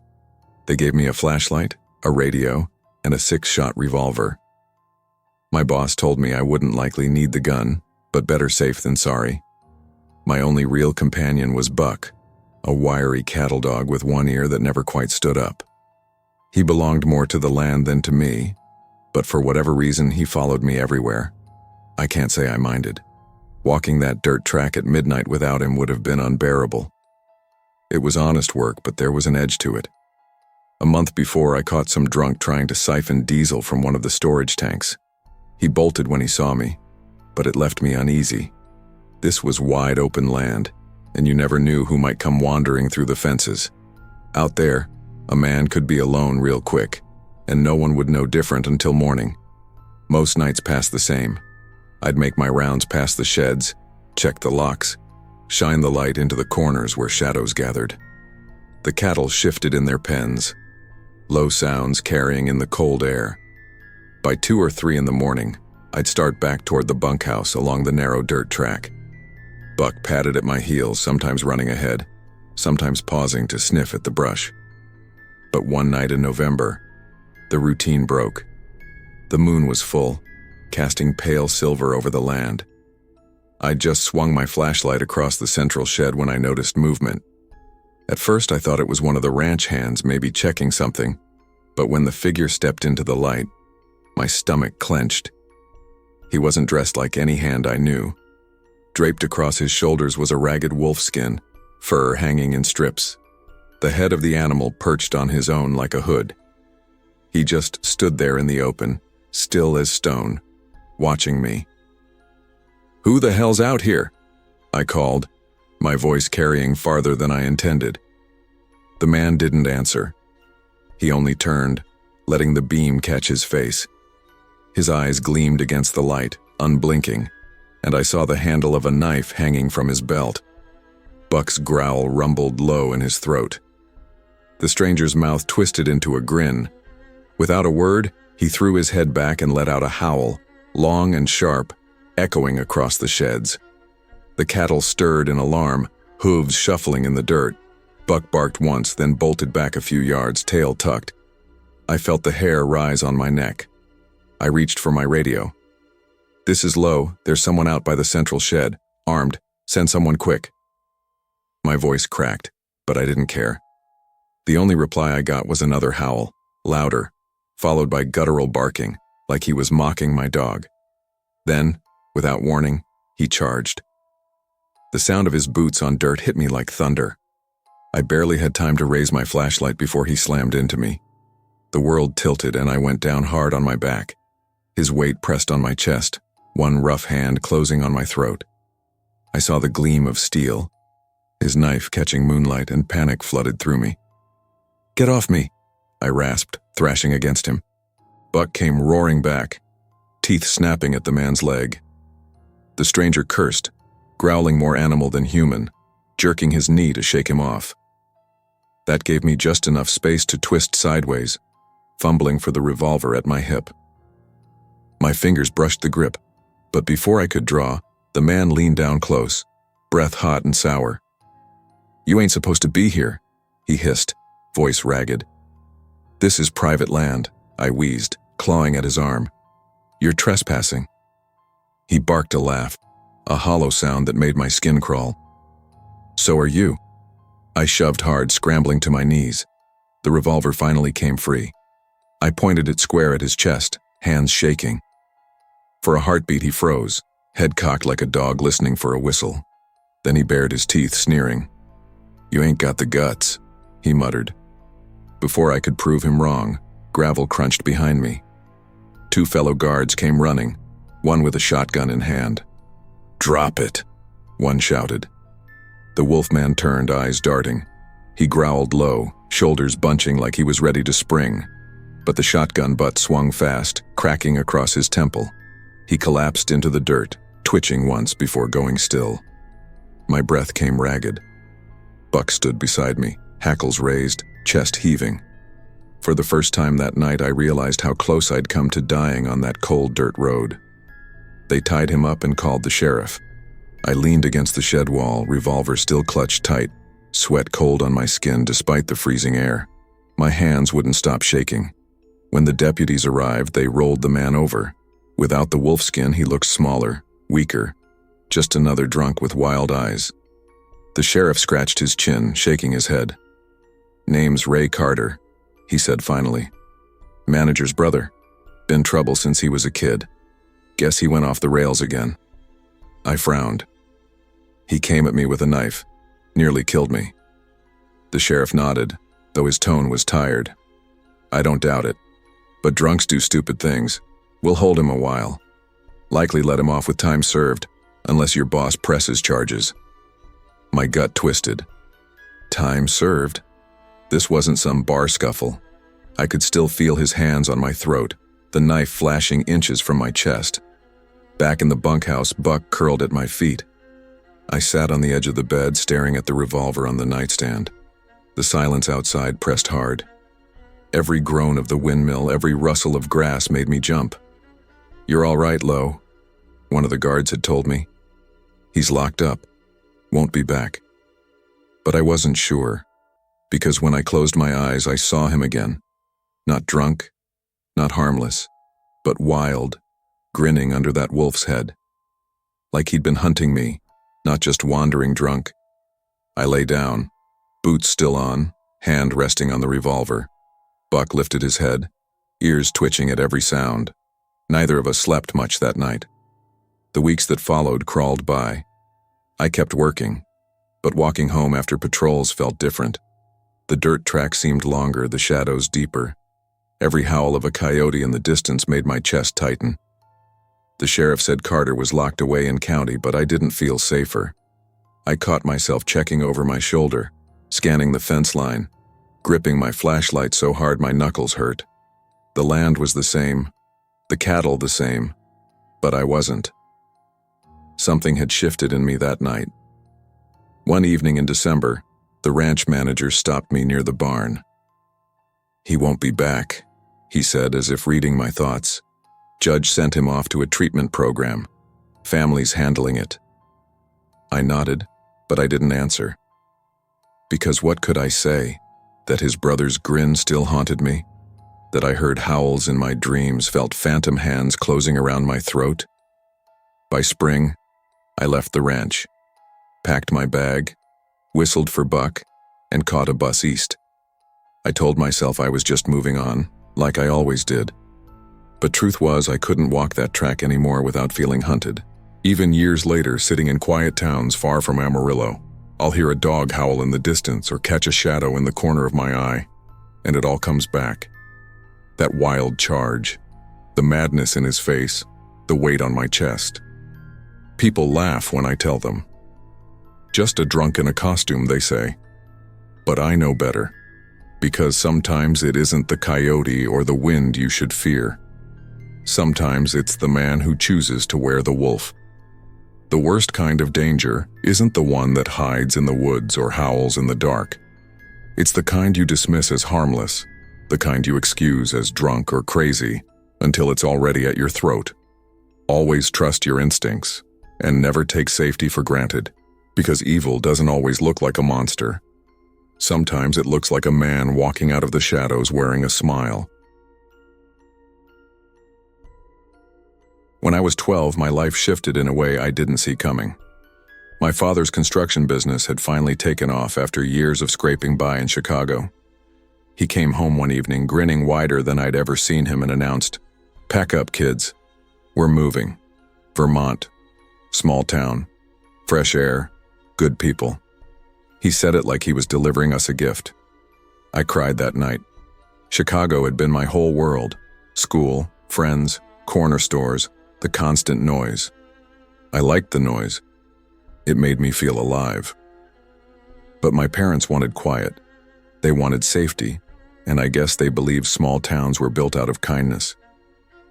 They gave me a flashlight, a radio, and a 6-shot revolver. My boss told me I wouldn't likely need the gun, but better safe than sorry. My only real companion was Buck, a wiry cattle dog with one ear that never quite stood up. He belonged more to the land than to me, but for whatever reason he followed me everywhere. I can't say I minded. Walking that dirt track at midnight without him would have been unbearable. It was honest work, but there was an edge to it. A month before, I caught some drunk trying to siphon diesel from one of the storage tanks. He bolted when he saw me, but it left me uneasy. This was wide open land, and you never knew who might come wandering through the fences. Out there, a man could be alone real quick, and no one would know different until morning. Most nights passed the same. I'd make my rounds past the sheds, check the locks, shine the light into the corners where shadows gathered. The cattle shifted in their pens, low sounds carrying in the cold air. By 2 or 3 in the morning, I'd start back toward the bunkhouse along the narrow dirt track. Buck padded at my heels, sometimes running ahead, sometimes pausing to sniff at the brush. But one night in November, the routine broke. The moon was full, casting pale silver over the land. I'd just swung my flashlight across the central shed when I noticed movement. At first I thought it was one of the ranch hands maybe checking something, but when the figure stepped into the light, my stomach clenched. He wasn't dressed like any hand I knew. Draped across his shoulders was a ragged wolfskin, fur hanging in strips. The head of the animal perched on his own like a hood. He just stood there in the open, still as stone, watching me. "Who the hell's out here?" I called, my voice carrying farther than I intended. The man didn't answer. He only turned, letting the beam catch his face. His eyes gleamed against the light, unblinking, and I saw the handle of a knife hanging from his belt. Buck's growl rumbled low in his throat. The stranger's mouth twisted into a grin. Without a word, he threw his head back and let out a howl, long and sharp, echoing across the sheds. The cattle stirred in alarm, hooves shuffling in the dirt. Buck barked once, then bolted back a few yards, tail tucked. I felt the hair rise on my neck. I reached for my radio. "This is Low. There's someone out by the central shed, armed. Send someone quick." My voice cracked, but I didn't care. The only reply I got was another howl, louder, followed by guttural barking, like he was mocking my dog. Then, without warning, he charged. The sound of his boots on dirt hit me like thunder. I barely had time to raise my flashlight before he slammed into me. The world tilted and I went down hard on my back. His weight pressed on my chest, one rough hand closing on my throat. I saw the gleam of steel. his knife catching moonlight, and panic flooded through me. "Get off me," I rasped, thrashing against him. Buck came roaring back, teeth snapping at the man's leg. The stranger cursed, growling more animal than human, jerking his knee to shake him off. That gave me just enough space to twist sideways, fumbling for the revolver at my hip. My fingers brushed the grip, but before I could draw, the man leaned down close, breath hot and sour. "You ain't supposed to be here," he hissed, voice ragged. "This is private land," I wheezed, clawing at his arm. "You're trespassing." He barked a laugh, a hollow sound that made my skin crawl. "So are you." I shoved hard, scrambling to my knees. The revolver finally came free. I pointed it square at his chest, hands shaking. For a heartbeat he froze, head cocked like a dog listening for a whistle. Then he bared his teeth, sneering. "You ain't got the guts," he muttered. Before I could prove him wrong, gravel crunched behind me. 2 fellow guards came running, one with a shotgun in hand. "Drop it," one shouted. The wolfman turned, eyes darting. He growled low, shoulders bunching like he was ready to spring. But the shotgun butt swung fast, cracking across his temple. He collapsed into the dirt, twitching once before going still. My breath came ragged. Buck stood beside me, hackles raised, chest heaving. For the first time that night, I realized how close I'd come to dying on that cold dirt road. They tied him up and called the sheriff. I leaned against the shed wall, revolver still clutched tight, sweat cold on my skin despite the freezing air. My hands wouldn't stop shaking. When the deputies arrived, they rolled the man over. Without the wolfskin, he looked smaller, weaker, just another drunk with wild eyes. The sheriff scratched his chin, shaking his head. "Name's Ray Carter," he said finally. "Manager's brother. Been trouble since he was a kid. Guess he went off the rails again." I frowned. He came at me with a knife, nearly killed me. The sheriff nodded, though his tone was tired. "I don't doubt it. But drunks do stupid things. We'll hold him a while. Likely let him off with time served, unless your boss presses charges." My gut twisted. Time served? This wasn't some bar scuffle. I could still feel his hands on my throat, the knife flashing inches from my chest. Back in the bunkhouse, Buck curled at my feet. I sat on the edge of the bed, staring at the revolver on the nightstand. The silence outside pressed hard. Every groan of the windmill, every rustle of grass made me jump. "You're all right, Lo," one of the guards had told me. "He's locked up. Won't be back." But I wasn't sure, because when I closed my eyes, I saw him again. Not drunk, not harmless, but wild, grinning under that wolf's head. Like he'd been hunting me, not just wandering drunk. I lay down, boots still on, hand resting on the revolver. Buck lifted his head, ears twitching at every sound. Neither of us slept much that night. The weeks that followed crawled by. I kept working, but walking home after patrols felt different. The dirt track seemed longer, the shadows deeper. Every howl of a coyote in the distance made my chest tighten. The sheriff said Carter was locked away in county, but I didn't feel safer. I caught myself checking over my shoulder, scanning the fence line, gripping my flashlight so hard my knuckles hurt. The land was the same, the cattle the same, but I wasn't. Something had shifted in me that night. One evening in December, the ranch manager stopped me near the barn. "He won't be back," he said, as if reading my thoughts. "Judge sent him off to a treatment program. Family's handling it." I nodded, but I didn't answer. Because what could I say? That his brother's grin still haunted me? That I heard howls in my dreams, felt phantom hands closing around my throat? By spring, I left the ranch, packed my bag, whistled for Buck, and caught a bus east. I told myself I was just moving on, like I always did. But truth was, I couldn't walk that track anymore without feeling hunted. Even years later, sitting in quiet towns far from Amarillo, I'll hear a dog howl in the distance or catch a shadow in the corner of my eye, and it all comes back. That wild charge, the madness in his face, the weight on my chest. People laugh when I tell them. Just a drunk in a costume, they say. But I know better, because sometimes it isn't the coyote or the wind you should fear. Sometimes it's the man who chooses to wear the wolf. The worst kind of danger isn't the one that hides in the woods or howls in the dark. It's the kind you dismiss as harmless, the kind you excuse as drunk or crazy until it's already at your throat. Always trust your instincts and never take safety for granted, because evil doesn't always look like a monster. Sometimes it looks like a man walking out of the shadows wearing a smile. When I was 12, my life shifted in a way I didn't see coming. My father's construction business had finally taken off after years of scraping by in Chicago. He came home one evening grinning wider than I'd ever seen him and announced, "Pack up, kids. We're moving. Vermont. Small town. Fresh air. Good people." He said it like he was delivering us a gift. I cried that night. Chicago had been my whole world. School, friends, corner stores, the constant noise. I liked the noise. It made me feel alive. But my parents wanted quiet. They wanted safety, and I guess they believed small towns were built out of kindness.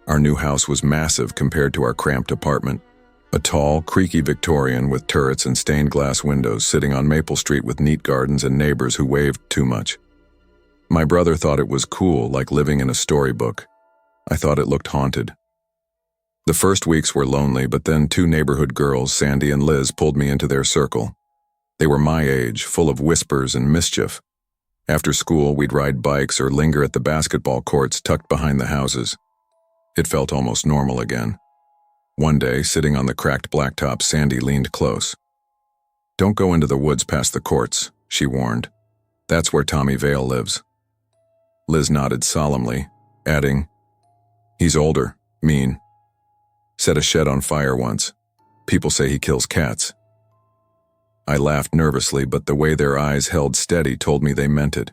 Our new house was massive compared to our cramped apartment. A tall, creaky Victorian with turrets and stained glass windows sitting on Maple Street with neat gardens and neighbors who waved too much. My brother thought it was cool, like living in a storybook. I thought it looked haunted. The first weeks were lonely, but then two neighborhood girls, Sandy and Liz, pulled me into their circle. They were my age, full of whispers and mischief. After school, we'd ride bikes or linger at the basketball courts tucked behind the houses. It felt almost normal again. One day, sitting on the cracked blacktop, Sandy leaned close. "Don't go into the woods past the courts," she warned. "That's where Tommy Vale lives." Liz nodded solemnly, adding, "He's older, mean. Set a shed on fire once. People say he kills cats." I laughed nervously, but the way their eyes held steady told me they meant it.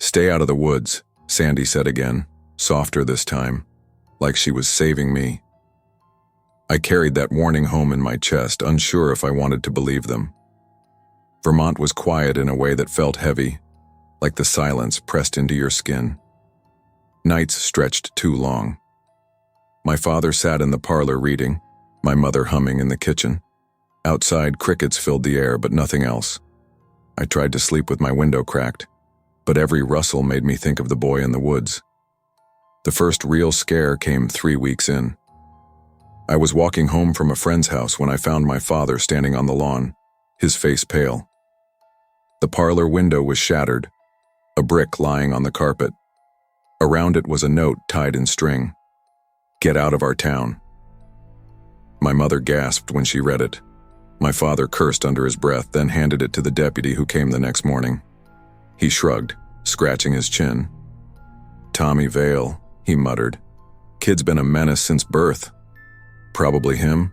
"Stay out of the woods," Sandy said again, softer this time, like she was saving me. I carried that warning home in my chest, unsure if I wanted to believe them. Vermont was quiet in a way that felt heavy, like the silence pressed into your skin. Nights stretched too long. My father sat in the parlor reading, my mother humming in the kitchen. Outside, crickets filled the air, but nothing else. I tried to sleep with my window cracked, but every rustle made me think of the boy in the woods. The first real scare came 3 weeks in. I was walking home from a friend's house when I found my father standing on the lawn, his face pale. The parlor window was shattered, a brick lying on the carpet. Around it was a note tied in string. "Get out of our town." My mother gasped when she read it. My father cursed under his breath, then handed it to the deputy who came the next morning. He shrugged, scratching his chin. "Tommy Vale," he muttered. "Kid's been a menace since birth. Probably him."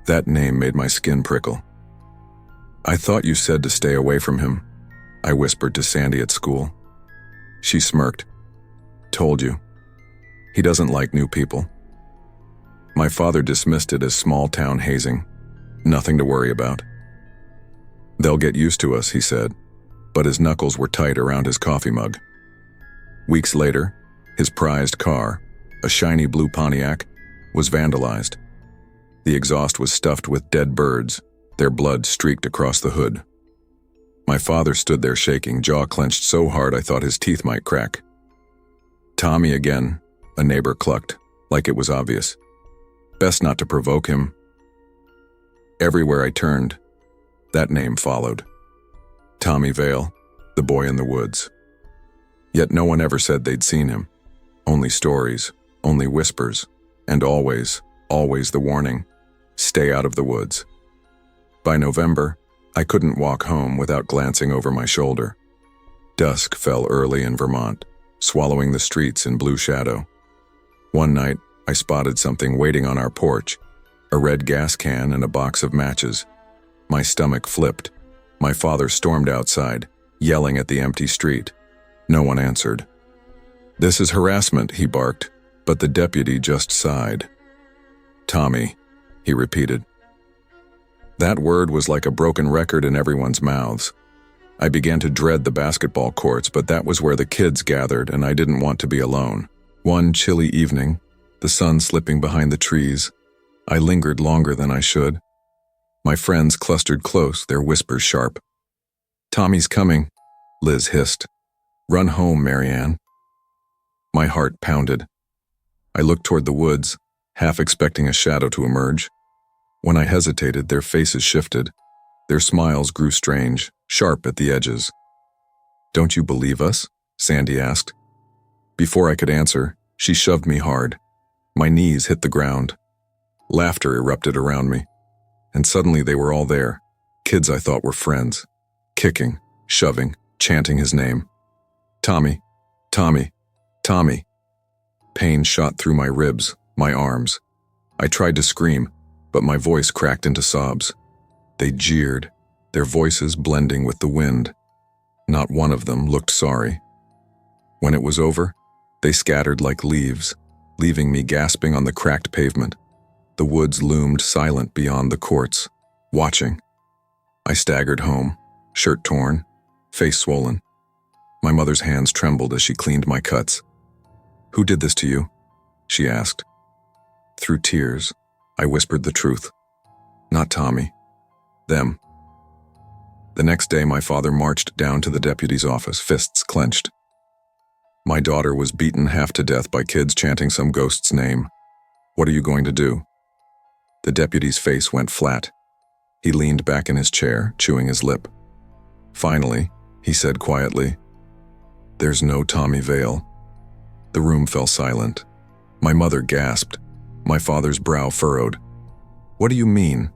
That name made my skin prickle. "I thought you said to stay away from him," I whispered to Sandy at school. She smirked. "Told you. He doesn't like new people." My father dismissed it as small-town hazing. Nothing to worry about. "They'll get used to us," he said, but his knuckles were tight around his coffee mug. Weeks later, his prized car, a shiny blue Pontiac, was vandalized. The exhaust was stuffed with dead birds, their blood streaked across the hood. My father stood there shaking, jaw clenched so hard I thought his teeth might crack. "Tommy again," a neighbor clucked, like it was obvious. "Best not to provoke him." Everywhere I turned, that name followed. Tommy Vale, the boy in the woods. Yet no one ever said they'd seen him. Only stories, only whispers, and always, always the warning, "Stay out of the woods." By November, I couldn't walk home without glancing over my shoulder. Dusk fell early in Vermont, swallowing the streets in blue shadow. One night, I spotted something waiting on our porch, a red gas can and a box of matches. My stomach flipped. My father stormed outside, yelling at the empty street. No one answered. "This is harassment," he barked, but the deputy just sighed. "Tommy," he repeated. That word was like a broken record in everyone's mouths. I began to dread the basketball courts, but that was where the kids gathered, and I didn't want to be alone. One chilly evening, the sun slipping behind the trees, I lingered longer than I should. My friends clustered close, their whispers sharp. "Tommy's coming," Liz hissed. "Run home, Marianne." My heart pounded. I looked toward the woods, half expecting a shadow to emerge. When I hesitated, their faces shifted. Their smiles grew strange, sharp at the edges. "Don't you believe us?" Sandy asked. Before I could answer, she shoved me hard. My knees hit the ground. Laughter erupted around me. And suddenly they were all there, kids I thought were friends, kicking, shoving, chanting his name. "Tommy, Tommy, Tommy." Pain shot through my ribs, my arms. I tried to scream, but my voice cracked into sobs. They jeered, their voices blending with the wind. Not one of them looked sorry. When it was over, they scattered like leaves, leaving me gasping on the cracked pavement. The woods loomed silent beyond the courts, watching. I staggered home, shirt torn, face swollen. My mother's hands trembled as she cleaned my cuts. "Who did this to you?" she asked. Through tears, I whispered the truth. "Not Tommy. Them." The next day, my father marched down to the deputy's office, fists clenched. My daughter was beaten half to death by kids chanting some ghost's name. "What are you going to do?" The deputy's face went flat. He leaned back in his chair, chewing his lip. Finally, he said quietly, "There's no Tommy Vale." The room fell silent. My mother gasped. My father's brow furrowed. "What do you mean?"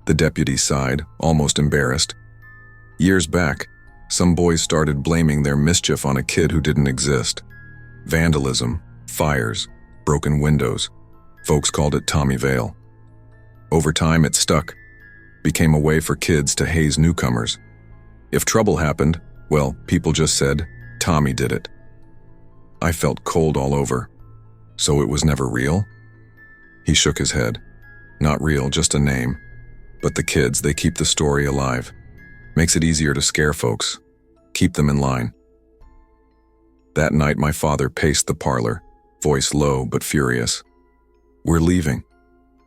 The deputy sighed, almost embarrassed. "Years back, some boys started blaming their mischief on a kid who didn't exist. Vandalism, fires, broken windows. Folks called it Tommy Vale. Over time, it stuck, became a way for kids to haze newcomers. If trouble happened, well, people just said, 'Tommy did it.'" I felt cold all over. "So it was never real?" He shook his head. "Not real, just a name. But the kids, they keep the story alive. Makes it easier to scare folks. Keep them in line." That night, my father paced the parlor, voice low but furious. "We're leaving.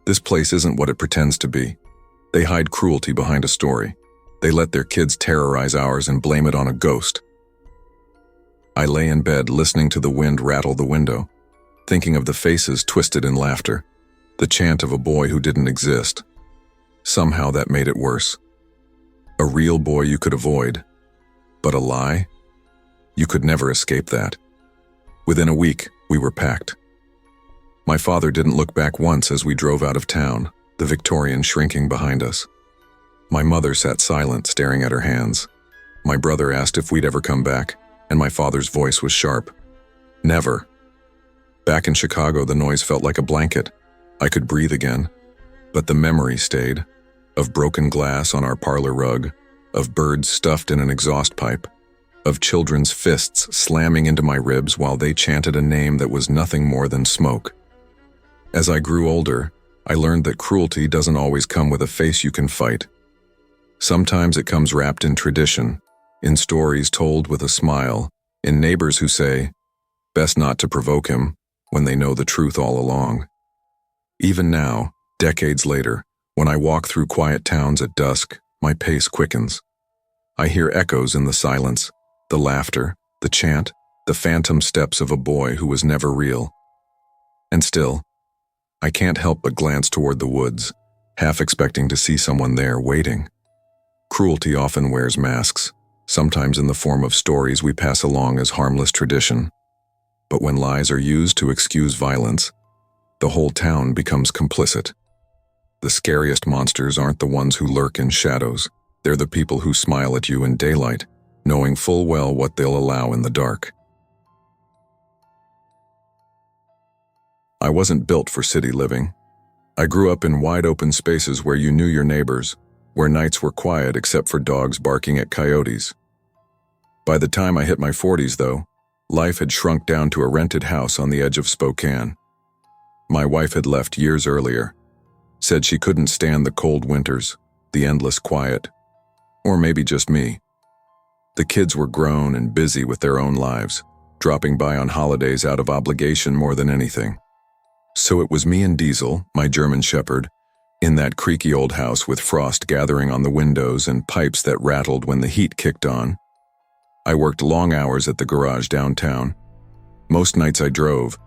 This place isn't what it pretends to be. They hide cruelty behind a story. They let their kids terrorize ours and blame it on a ghost." I lay in bed listening to the wind rattle the window, thinking of the faces twisted in laughter, the chant of a boy who didn't exist. Somehow that made it worse. A real boy you could avoid, but a lie? You could never escape that. Within a week, we were packed. My father didn't look back once as we drove out of town, the Victorian shrinking behind us. My mother sat silent, staring at her hands. My brother asked if we'd ever come back, and my father's voice was sharp. "Never." Back in Chicago, the noise felt like a blanket. I could breathe again, but the memory stayed, of broken glass on our parlor rug, of birds stuffed in an exhaust pipe, of children's fists slamming into my ribs while they chanted a name that was nothing more than smoke. As I grew older, I learned that cruelty doesn't always come with a face you can fight. Sometimes it comes wrapped in tradition, in stories told with a smile, in neighbors who say, "Best not to provoke him," when they know the truth all along. Even now, decades later, when I walk through quiet towns at dusk, my pace quickens. I hear echoes in the silence, the laughter, the chant, the phantom steps of a boy who was never real. And still, I can't help but glance toward the woods, half expecting to see someone there waiting. Cruelty often wears masks, sometimes in the form of stories we pass along as harmless tradition. But when lies are used to excuse violence, the whole town becomes complicit. The scariest monsters aren't the ones who lurk in shadows. They're the people who smile at you in daylight, knowing full well what they'll allow in the dark. I wasn't built for city living. I grew up in wide-open spaces where you knew your neighbors, where nights were quiet except for dogs barking at coyotes. By the time I hit my 40s, though, life had shrunk down to a rented house on the edge of Spokane. My wife had left years earlier, said she couldn't stand the cold winters, the endless quiet, or maybe just me. The kids were grown and busy with their own lives, dropping by on holidays out of obligation more than anything. So it was me and Diesel, my German shepherd, in that creaky old house with frost gathering on the windows and pipes that rattled when the heat kicked on. I worked long hours at the garage downtown. Most nights I drove,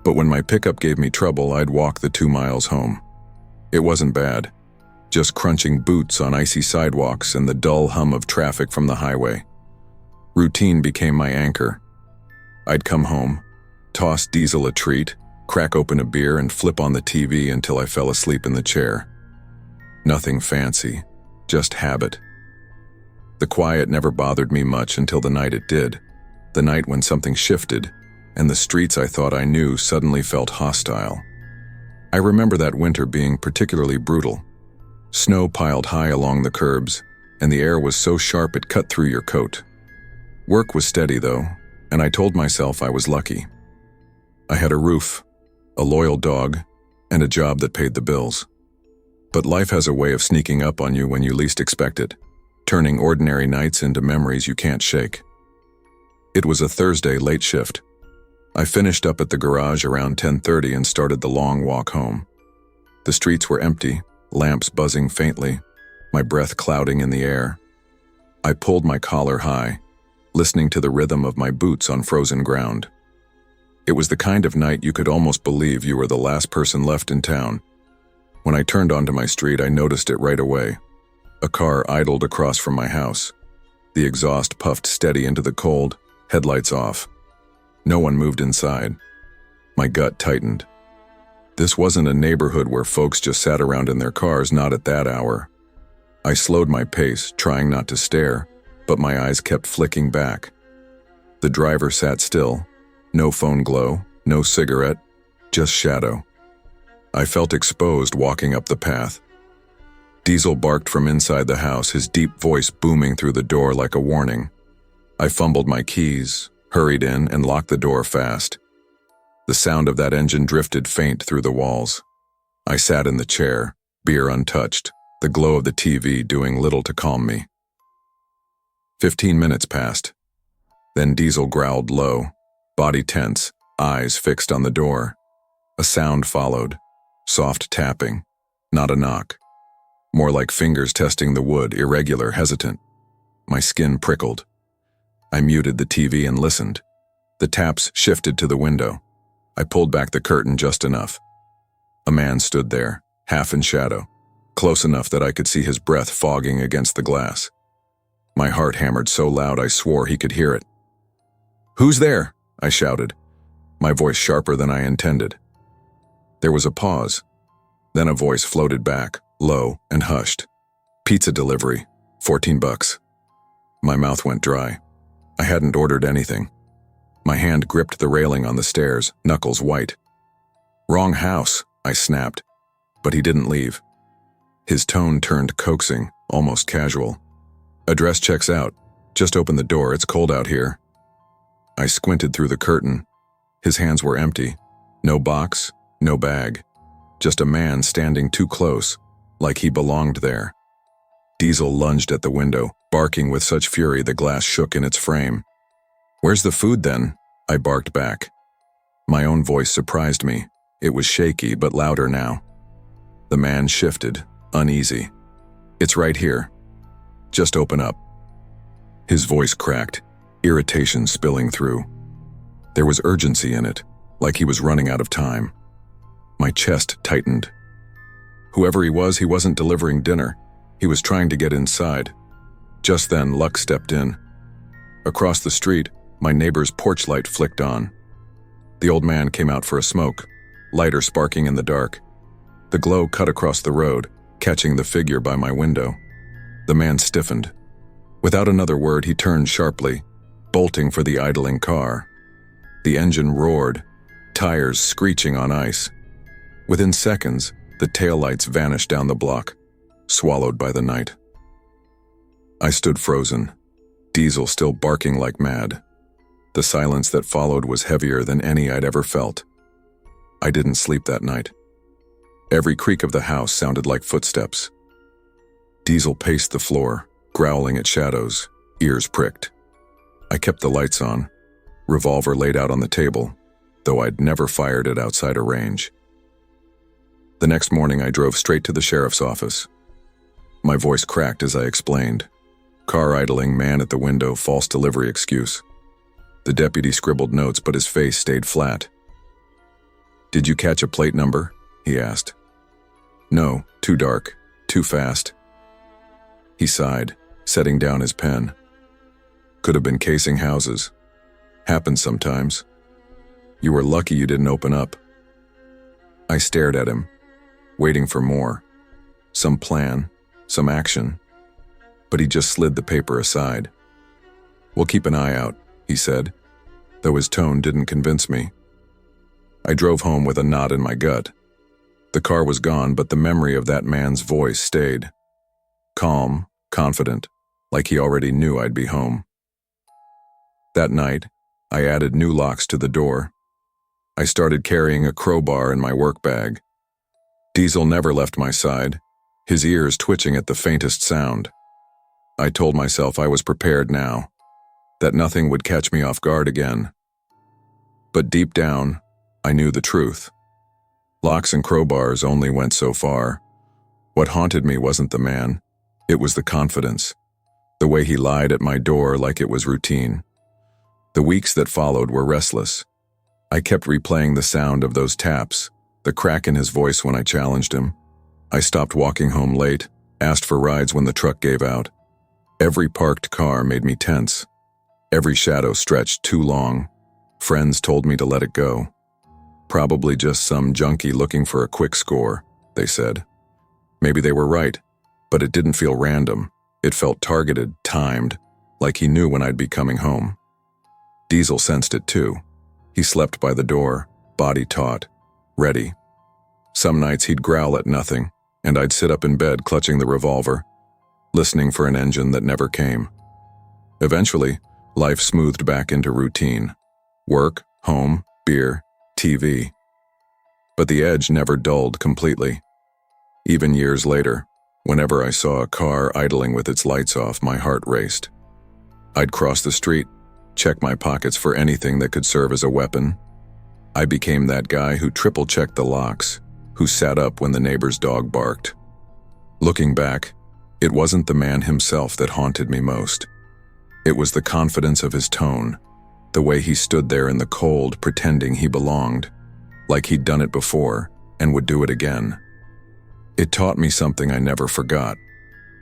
but when my pickup gave me trouble, I'd walk the 2 miles home. It wasn't bad, just crunching boots on icy sidewalks and the dull hum of traffic from the highway. Routine became my anchor. I'd come home, toss Diesel a treat, crack open a beer, and flip on the TV until I fell asleep in the chair. Nothing fancy, just habit. The quiet never bothered me much until the night it did, the night when something shifted, and the streets I thought I knew suddenly felt hostile. I remember that winter being particularly brutal. Snow piled high along the curbs, and the air was so sharp it cut through your coat. Work was steady, though, and I told myself I was lucky. I had a roof, a loyal dog, and a job that paid the bills. But life has a way of sneaking up on you when you least expect it, turning ordinary nights into memories you can't shake. It was a Thursday late shift. I finished up at the garage around 10:30 and started the long walk home. The streets were empty, lamps buzzing faintly, my breath clouding in the air. I pulled my collar high, listening to the rhythm of my boots on frozen ground. It was the kind of night you could almost believe you were the last person left in town. When I turned onto my street, I noticed it right away. A car idled across from my house. The exhaust puffed steady into the cold, headlights off. No one moved inside. My gut tightened. This wasn't a neighborhood where folks just sat around in their cars, not at that hour. I slowed my pace, trying not to stare, but my eyes kept flicking back. The driver sat still. No phone glow, no cigarette, just shadow. I felt exposed walking up the path. Diesel barked from inside the house, his deep voice booming through the door like a warning. I fumbled my keys, hurried in, and locked the door fast. The sound of that engine drifted faint through the walls. I sat in the chair, beer untouched, the glow of the TV doing little to calm me. 15 minutes passed. Then Diesel growled low, body tense, eyes fixed on the door. A sound followed, soft tapping, not a knock. More like fingers testing the wood, irregular, hesitant. My skin prickled. I muted the TV and listened. The taps shifted to the window. I pulled back the curtain just enough. A man stood there, half in shadow, close enough that I could see his breath fogging against the glass. My heart hammered so loud I swore he could hear it. "Who's there?" I shouted, my voice sharper than I intended. There was a pause. Then a voice floated back, low and hushed. "Pizza delivery, $14." My mouth went dry. I hadn't ordered anything. My hand gripped the railing on the stairs, knuckles white. "Wrong house," I snapped, but he didn't leave. His tone turned coaxing, almost casual. "Address checks out. Just open the door, it's cold out here." I squinted through the curtain. His hands were empty. No box, no bag. Just a man standing too close, like he belonged there. Diesel lunged at the window, barking with such fury the glass shook in its frame. "Where's the food then?" I barked back. My own voice surprised me. It was shaky but louder now. The man shifted, uneasy. "It's right here. Just open up." His voice cracked, irritation spilling through. There was urgency in it, like he was running out of time. My chest tightened. Whoever he wasn't delivering dinner. He was trying to get inside. Just then, luck stepped in. Across the street, my neighbor's porch light flicked on. The old man came out for a smoke, lighter sparking in the dark. The glow cut across the road, catching the figure by my window. The man stiffened. Without another word, he turned sharply, bolting for the idling car. The engine roared, tires screeching on ice. Within seconds, the taillights vanished down the block, swallowed by the night. I stood frozen, Diesel still barking like mad. The silence that followed was heavier than any I'd ever felt. I didn't sleep that night. Every creak of the house sounded like footsteps. Diesel paced the floor, growling at shadows, ears pricked. I kept the lights on, revolver laid out on the table, though I'd never fired it outside a range. The next morning I drove straight to the sheriff's office. My voice cracked as I explained. Car idling, man at the window, false delivery excuse. The deputy scribbled notes, but his face stayed flat. "Did you catch a plate number?" he asked. "No, too dark, too fast." He sighed, setting down his pen. "Could have been casing houses. Happens sometimes. You were lucky you didn't open up." I stared at him, waiting for more. Some plan, some action. But he just slid the paper aside. "We'll keep an eye out," he said, though his tone didn't convince me. I drove home with a knot in my gut. The car was gone, but the memory of that man's voice stayed. Calm, confident, like he already knew I'd be home. That night, I added new locks to the door. I started carrying a crowbar in my work bag. Diesel never left my side, his ears twitching at the faintest sound. I told myself I was prepared now, that nothing would catch me off guard again. But deep down, I knew the truth. Locks and crowbars only went so far. What haunted me wasn't the man, it was the confidence, the way he lied at my door like it was routine. The weeks that followed were restless. I kept replaying the sound of those taps, the crack in his voice when I challenged him. I stopped walking home late, asked for rides when the truck gave out. Every parked car made me tense. Every shadow stretched too long. Friends told me to let it go. Probably just some junkie looking for a quick score, they said. Maybe they were right, but it didn't feel random. It felt targeted, timed, like he knew when I'd be coming home. Diesel sensed it too. He slept by the door, body taut, ready. Some nights he'd growl at nothing, and I'd sit up in bed clutching the revolver, listening for an engine that never came. Eventually, life smoothed back into routine. Work, home, beer, TV. But the edge never dulled completely. Even years later, whenever I saw a car idling with its lights off, my heart raced. I'd cross the street, check my pockets for anything that could serve as a weapon. I became that guy who triple-checked the locks, who sat up when the neighbor's dog barked. Looking back, it wasn't the man himself that haunted me most. It was the confidence of his tone, the way he stood there in the cold pretending he belonged, like he'd done it before and would do it again. It taught me something I never forgot.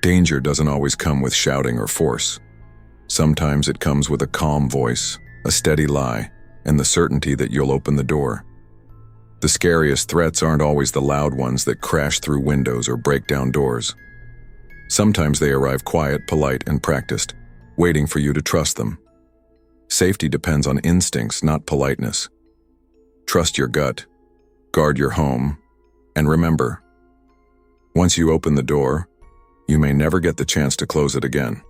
Danger doesn't always come with shouting or force. Sometimes it comes with a calm voice, a steady lie, and the certainty that you'll open the door. The scariest threats aren't always the loud ones that crash through windows or break down doors. Sometimes they arrive quiet, polite, and practiced, waiting for you to trust them. Safety depends on instincts, not politeness. Trust your gut, guard your home, and remember, once you open the door, you may never get the chance to close it again.